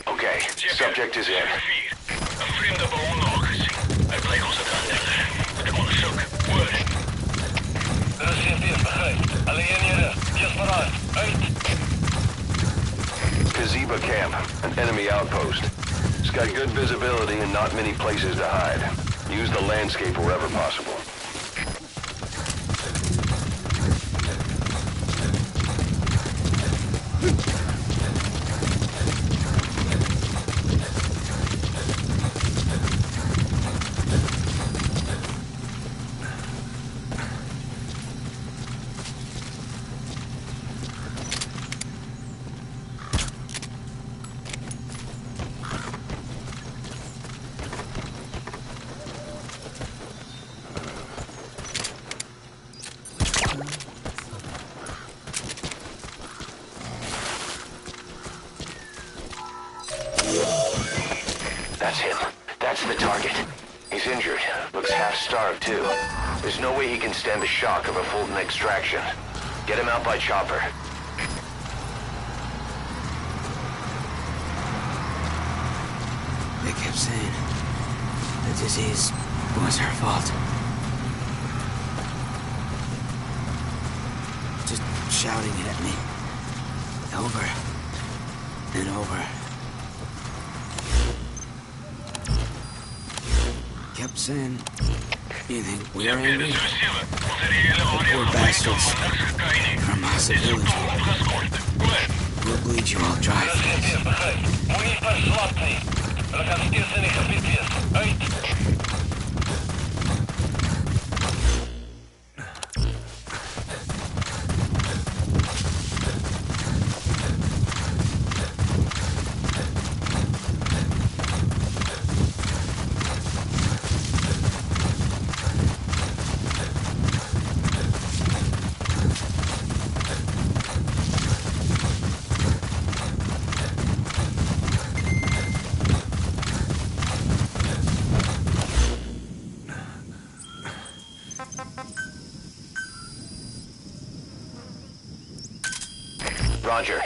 Okay, subject is in. Een vreemde bewoner gezien. Hij bleek ons het aanleggen. Met de onderzoek. Oor. Er is CP, begrijp. Alle eenheden. Wees vooruit. Uit. Kaziba camp, an enemy outpost. It's got good visibility and not many places to hide. Use the landscape wherever possible. That's him. That's the target. He's injured. Looks half-starved, too. There's no way he can stand the shock of a Fulton extraction. Get him out by chopper. They kept saying the disease was her fault. Just shouting it at me. Over and over. Kept saying, you think we're angry? Poor bastards from a civilian. We'll bleed you all dry. Moet niet verslapt zijn. Er gaan steeds in een gebied. Roger.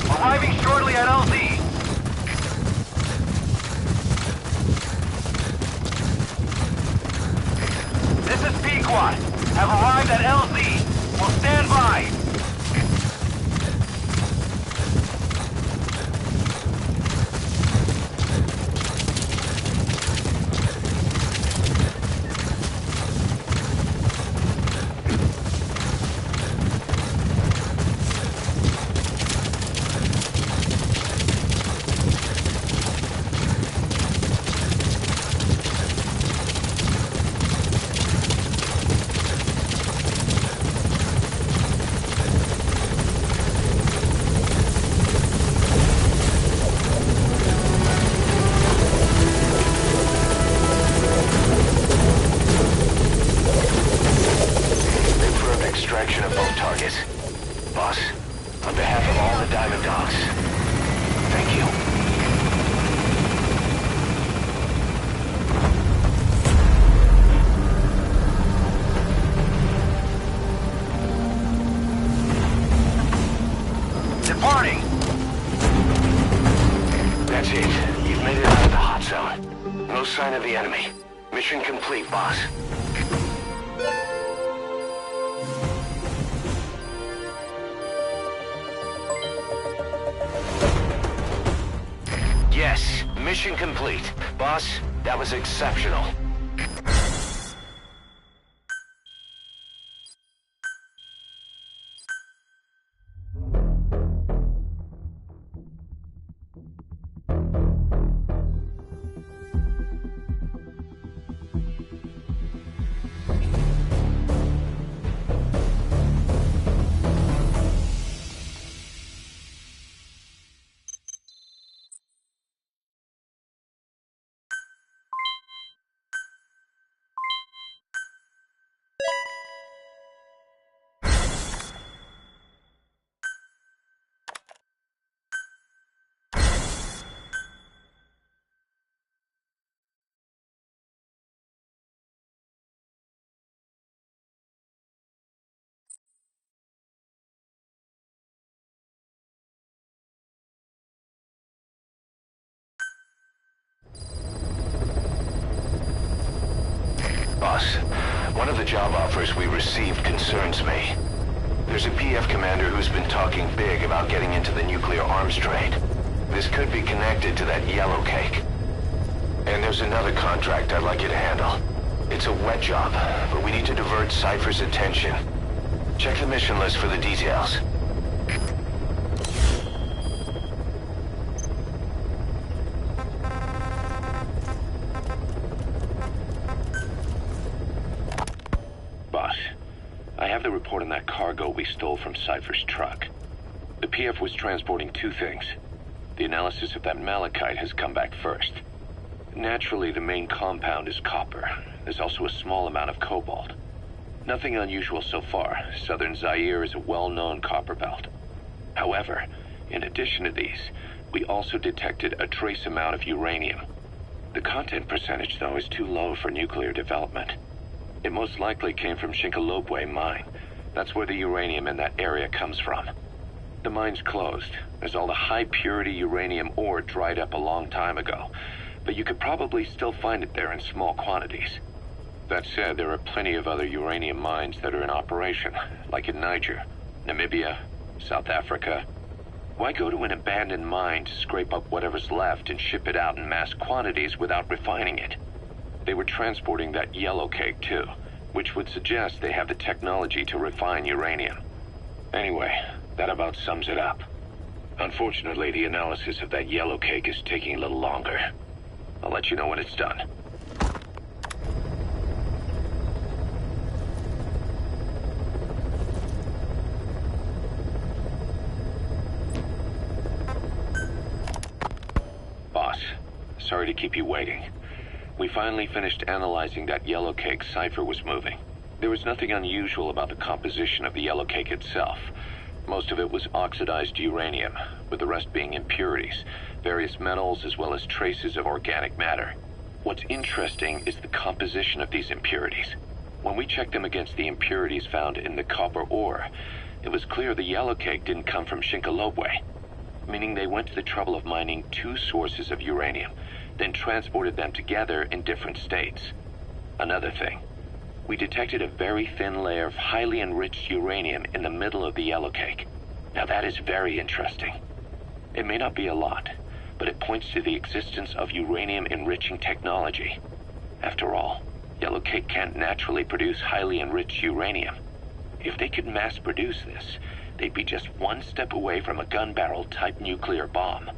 Arriving shortly at LZ. This is Pequod. Have arrived at LZ. Will stand by. Extraction of both targets. Boss, on behalf of all the Diamond Dogs, thank you. Departing. That's it. You've made it out of the hot zone. No sign of the enemy. Mission complete, boss. Yes, mission complete. Boss, that was exceptional. Boss, one of the job offers we received concerns me. There's a PF commander who's been talking big about getting into the nuclear arms trade. This could be connected to that yellow cake. And there's another contract I'd like you to handle. It's a wet job, but we need to divert Cypher's attention. Check the mission list for the details. Boss, I have the report on that cargo we stole from Cypher's truck. The PF was transporting two things. The analysis of that malachite has come back first. Naturally, the main compound is copper. There's also a small amount of cobalt. Nothing unusual so far. Southern Zaire is a well-known copper belt. However, in addition to these, we also detected a trace amount of uranium. The content percentage, though, is too low for nuclear development. It most likely came from Shinkalobwe mine. That's where the uranium in that area comes from. The mine's closed. There's all the high-purity uranium ore dried up a long time ago, but you could probably still find it there in small quantities. That said, there are plenty of other uranium mines that are in operation, like in Niger, Namibia, South Africa. Why go to an abandoned mine to scrape up whatever's left and ship it out in mass quantities without refining it? They were transporting that yellow cake too, which would suggest they have the technology to refine uranium. Anyway, that about sums it up. Unfortunately, the analysis of that yellow cake is taking a little longer. I'll let you know when it's done. Boss, sorry to keep you waiting. We finally finished analyzing that yellow cake cipher was moving. There was nothing unusual about the composition of the yellow cake itself. Most of it was oxidized uranium, with the rest being impurities, various metals as well as traces of organic matter. What's interesting is the composition of these impurities. When we checked them against the impurities found in the copper ore, it was clear the yellow cake didn't come from Shinkolobwe, meaning they went to the trouble of mining two sources of uranium, then transported them together in different states. Another thing, we detected a very thin layer of highly enriched uranium in the middle of the yellow cake. Now that is very interesting. It may not be a lot, but it points to the existence of uranium-enriching technology. After all, yellow cake can't naturally produce highly enriched uranium. If they could mass-produce this, they'd be just one step away from a gun barrel-type nuclear bomb.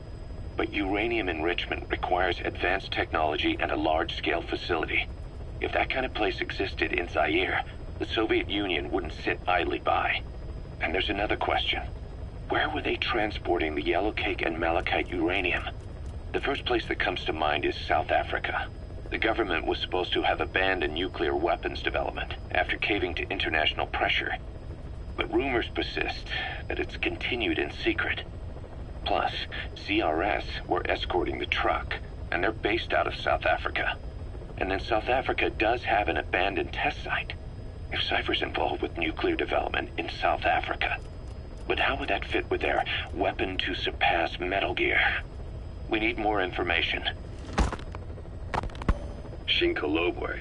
But uranium enrichment requires advanced technology and a large-scale facility. If that kind of place existed in Zaire, the Soviet Union wouldn't sit idly by. And there's another question. Where were they transporting the yellow cake and malachite uranium? The first place that comes to mind is South Africa. The government was supposed to have abandoned nuclear weapons development after caving to international pressure. But rumors persist that it's continued in secret. Plus, CRS were escorting the truck, and they're based out of South Africa. And then South Africa does have an abandoned test site. If Cypher's involved with nuclear development in South Africa. But how would that fit with their weapon to surpass Metal Gear? We need more information. Shinkolobwe.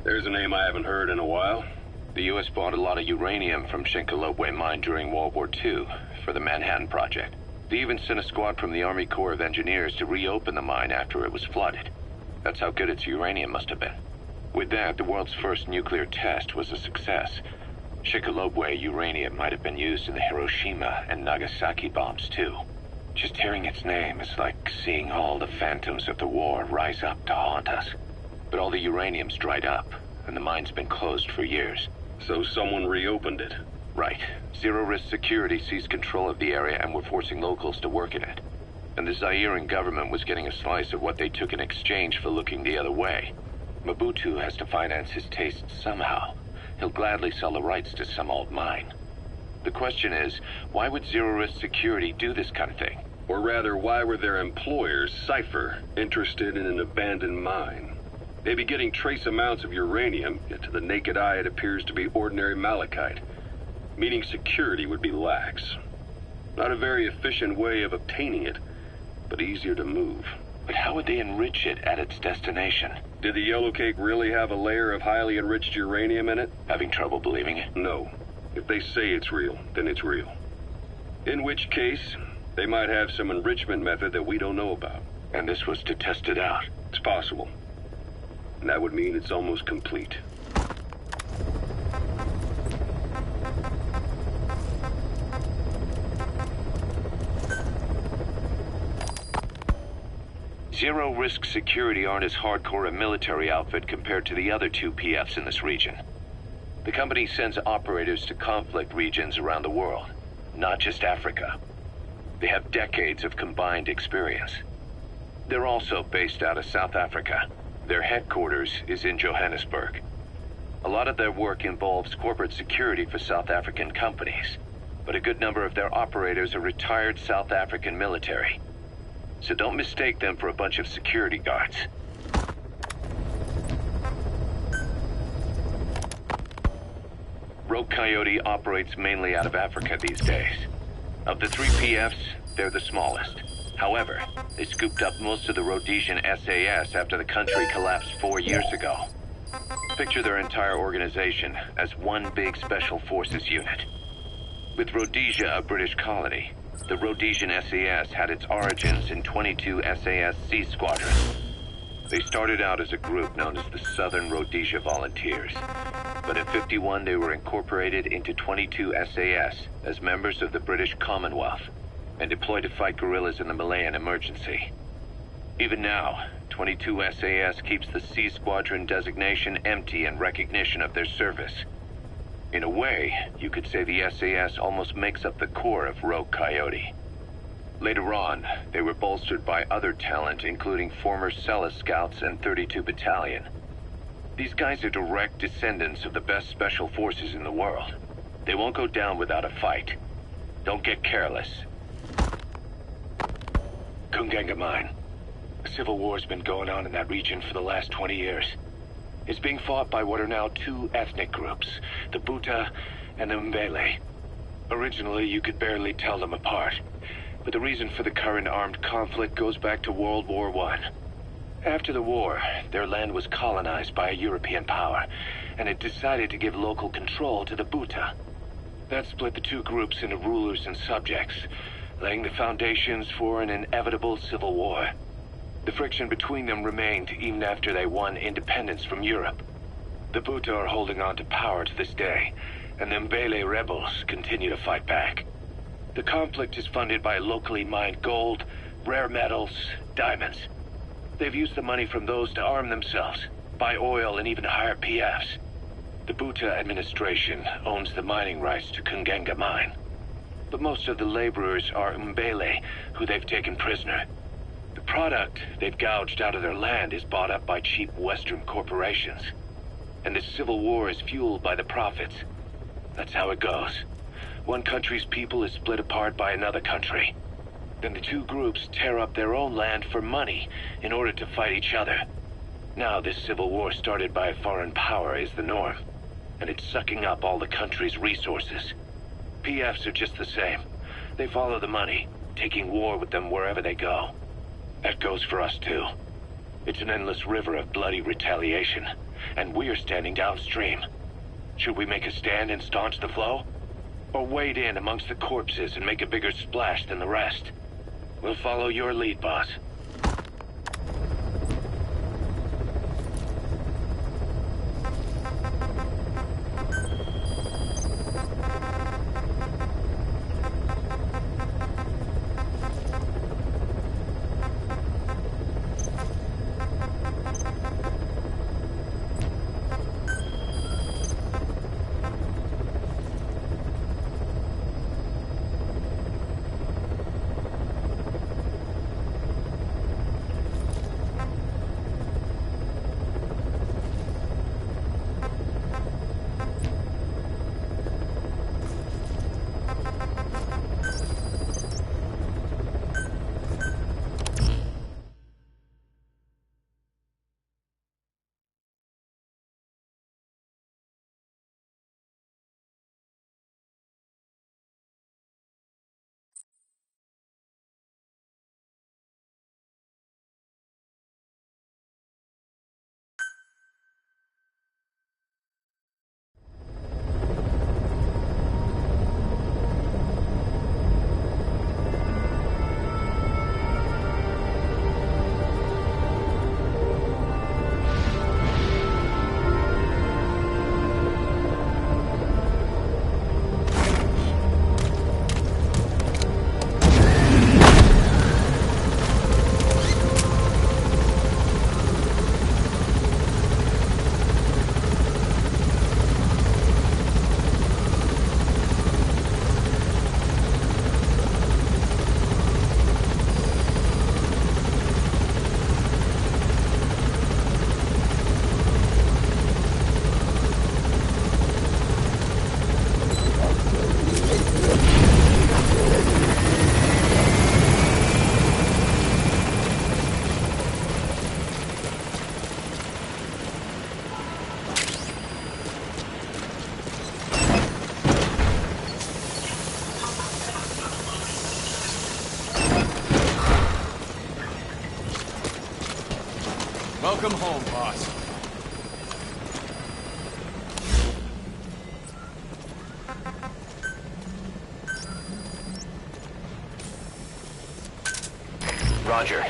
There's a name I haven't heard in a while. The U.S. bought a lot of uranium from Shinkolobwe mine during World War II for the Manhattan Project. They even sent a squad from the Army Corps of Engineers to reopen the mine after it was flooded. That's how good its uranium must have been. With that, the world's first nuclear test was a success. Shinkolobwe uranium might have been used in the Hiroshima and Nagasaki bombs too. Just hearing its name is like seeing all the phantoms of the war rise up to haunt us. But all the uranium's dried up, and the mine's been closed for years. So someone reopened it. Right. Zero-risk security seized control of the area and were forcing locals to work in it. And the Zairean government was getting a slice of what they took in exchange for looking the other way. Mobutu has to finance his tastes somehow. He'll gladly sell the rights to some old mine. The question is, why would zero-risk security do this kind of thing? Or rather, why were their employers, Cypher, interested in an abandoned mine? They'd be getting trace amounts of uranium, yet to the naked eye it appears to be ordinary malachite, meaning security would be lax. Not a very efficient way of obtaining it, but easier to move. But how would they enrich it at its destination? Did the yellow cake really have a layer of highly enriched uranium in it? Having trouble believing it? No. If they say it's real, then it's real. In which case, they might have some enrichment method that we don't know about. And this was to test it out? It's possible. And that would mean it's almost complete. Zero-risk security aren't as hardcore a military outfit compared to the other two PFs in this region. The company sends operators to conflict regions around the world, not just Africa. They have decades of combined experience. They're also based out of South Africa. Their headquarters is in Johannesburg. A lot of their work involves corporate security for South African companies, but a good number of their operators are retired South African military. So don't mistake them for a bunch of security guards. Rogue Coyote operates mainly out of Africa these days. Of the three PFs, they're the smallest. However, they scooped up most of the Rhodesian SAS after the country collapsed 4 years ago. Picture their entire organization as one big special forces unit. With Rhodesia a British colony, the Rhodesian SAS had its origins in 22 SAS Sea Squadron. They started out as a group known as the Southern Rhodesia Volunteers. But in '51 they were incorporated into 22 SAS as members of the British Commonwealth and deployed to fight guerrillas in the Malayan emergency. Even now, 22 SAS keeps the C Squadron designation empty in recognition of their service. In a way, you could say the SAS almost makes up the core of Rogue Coyote. Later on, they were bolstered by other talent, including former Cella Scouts and 32 Battalion. These guys are direct descendants of the best special forces in the world. They won't go down without a fight. Don't get careless. Kunganga Mine. A civil war's been going on in that region for the last 20 years. It's being fought by what are now two ethnic groups, the Buta and the Mbele. Originally, you could barely tell them apart, but the reason for the current armed conflict goes back to World War I. After the war, their land was colonized by a European power, and it decided to give local control to the Buta. That split the two groups into rulers and subjects, laying the foundations for an inevitable civil war. The friction between them remained even after they won independence from Europe. The Buta are holding on to power to this day, and the Mbele rebels continue to fight back. The conflict is funded by locally mined gold, rare metals, diamonds. They've used the money from those to arm themselves, buy oil, and even hire PFs. The Buta administration owns the mining rights to Kunganga Mine. But most of the laborers are Mbele, who they've taken prisoner. The product they've gouged out of their land is bought up by cheap Western corporations. And this civil war is fueled by the profits. That's how it goes. One country's people is split apart by another country. Then the two groups tear up their own land for money in order to fight each other. Now this civil war started by a foreign power is the norm, and it's sucking up all the country's resources. PFs are just the same. They follow the money, taking war with them wherever they go. That goes for us too. It's an endless river of bloody retaliation, and we're standing downstream. Should we make a stand and staunch the flow? Or wade in amongst the corpses and make a bigger splash than the rest? We'll follow your lead, boss. Welcome home, boss. Roger.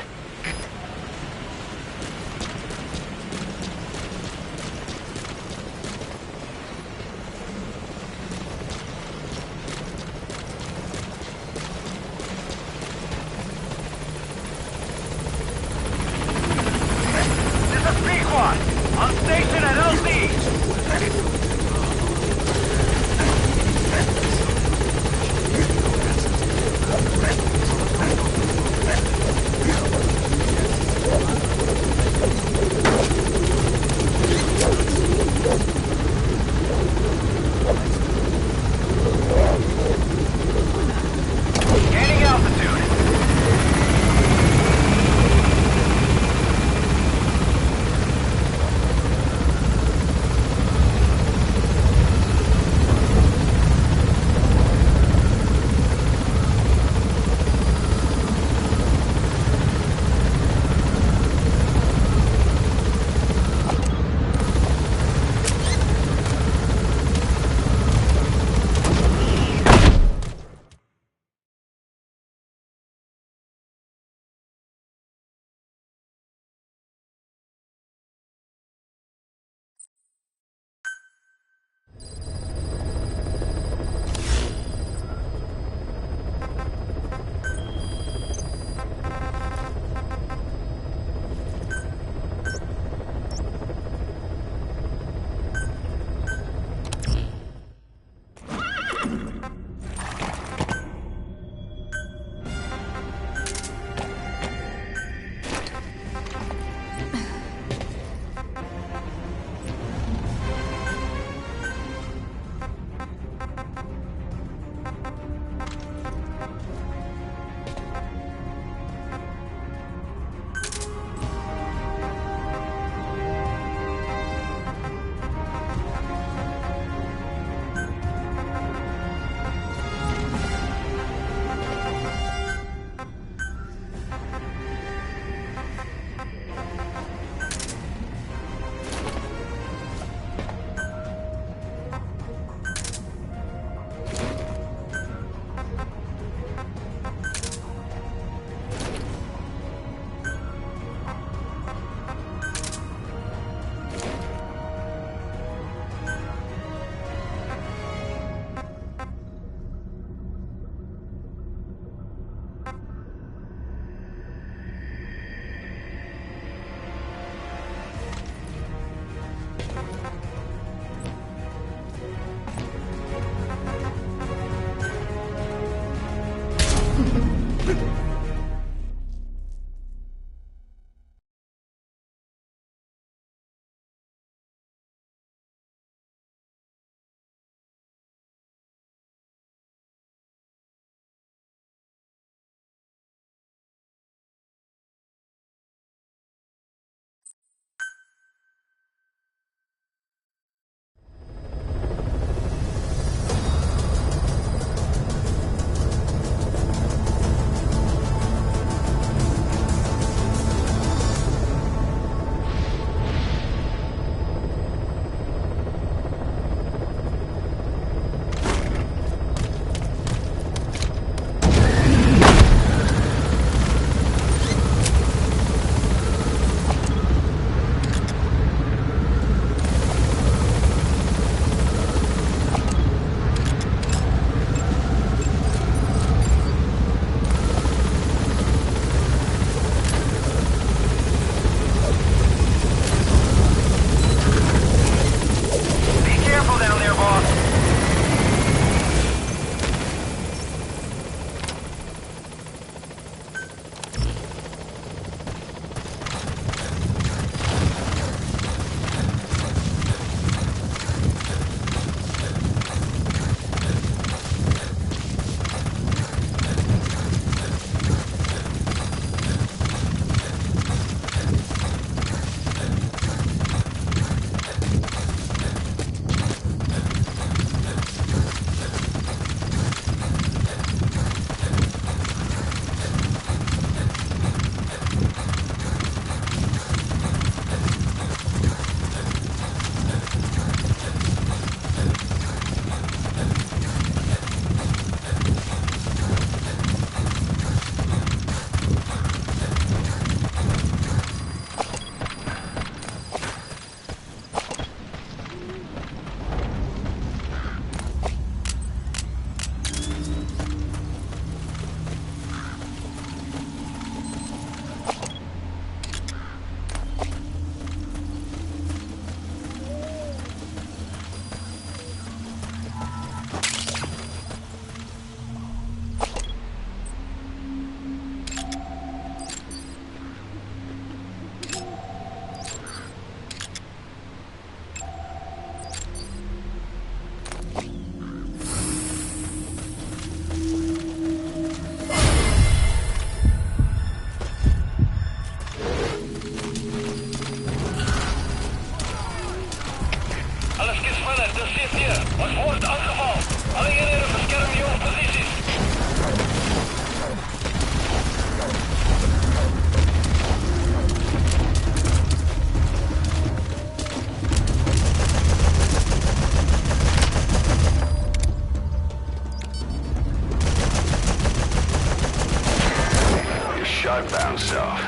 Shotbound stuff.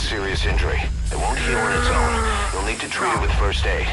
Serious injury. It won't heal on its own. You'll need to treat it with first aid.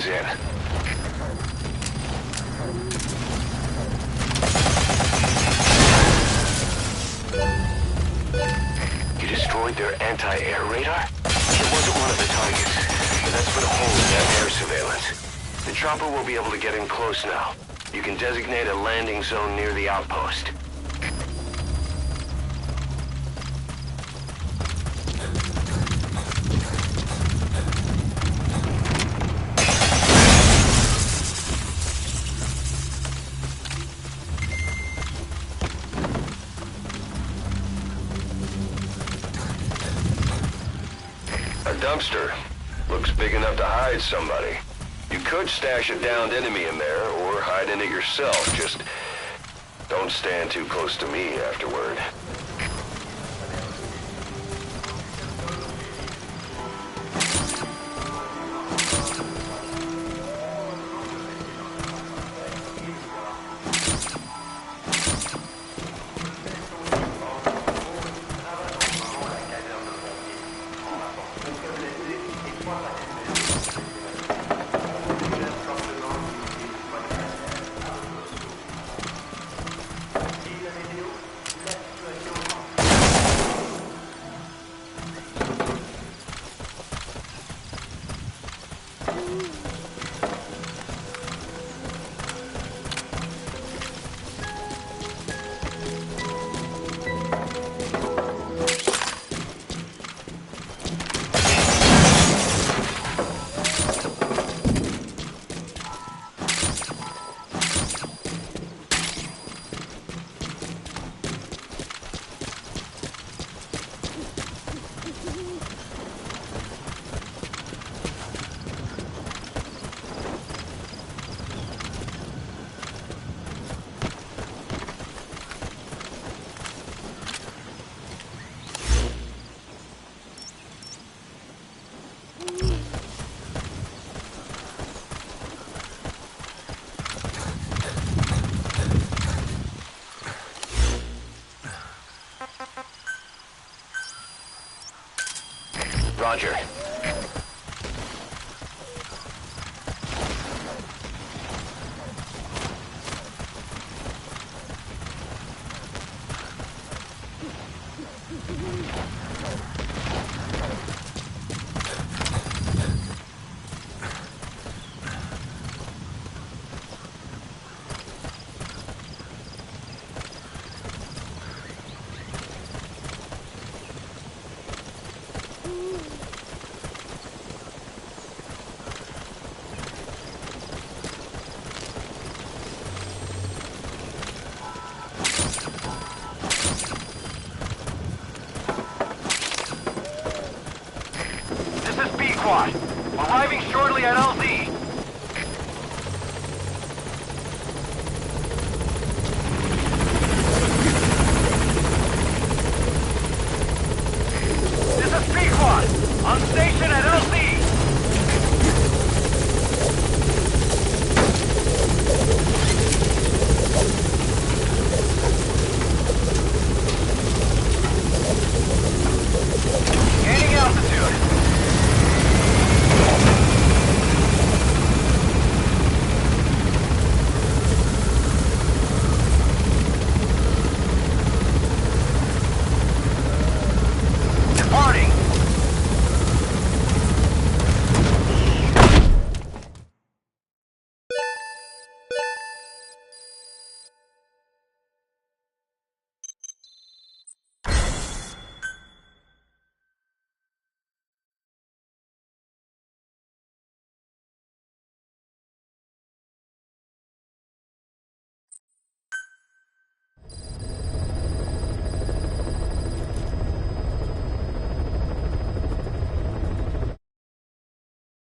things in. You destroyed their anti-air radar? It wasn't one of the targets, but that's put a hole in that air surveillance. The chopper will be able to get in close now. You can designate a landing zone near the outpost. A dumpster. Looks big enough to hide somebody. You could stash a downed enemy in there, or hide in it yourself. Just don't stand too close to me afterward. Roger. Arriving shortly at LZ.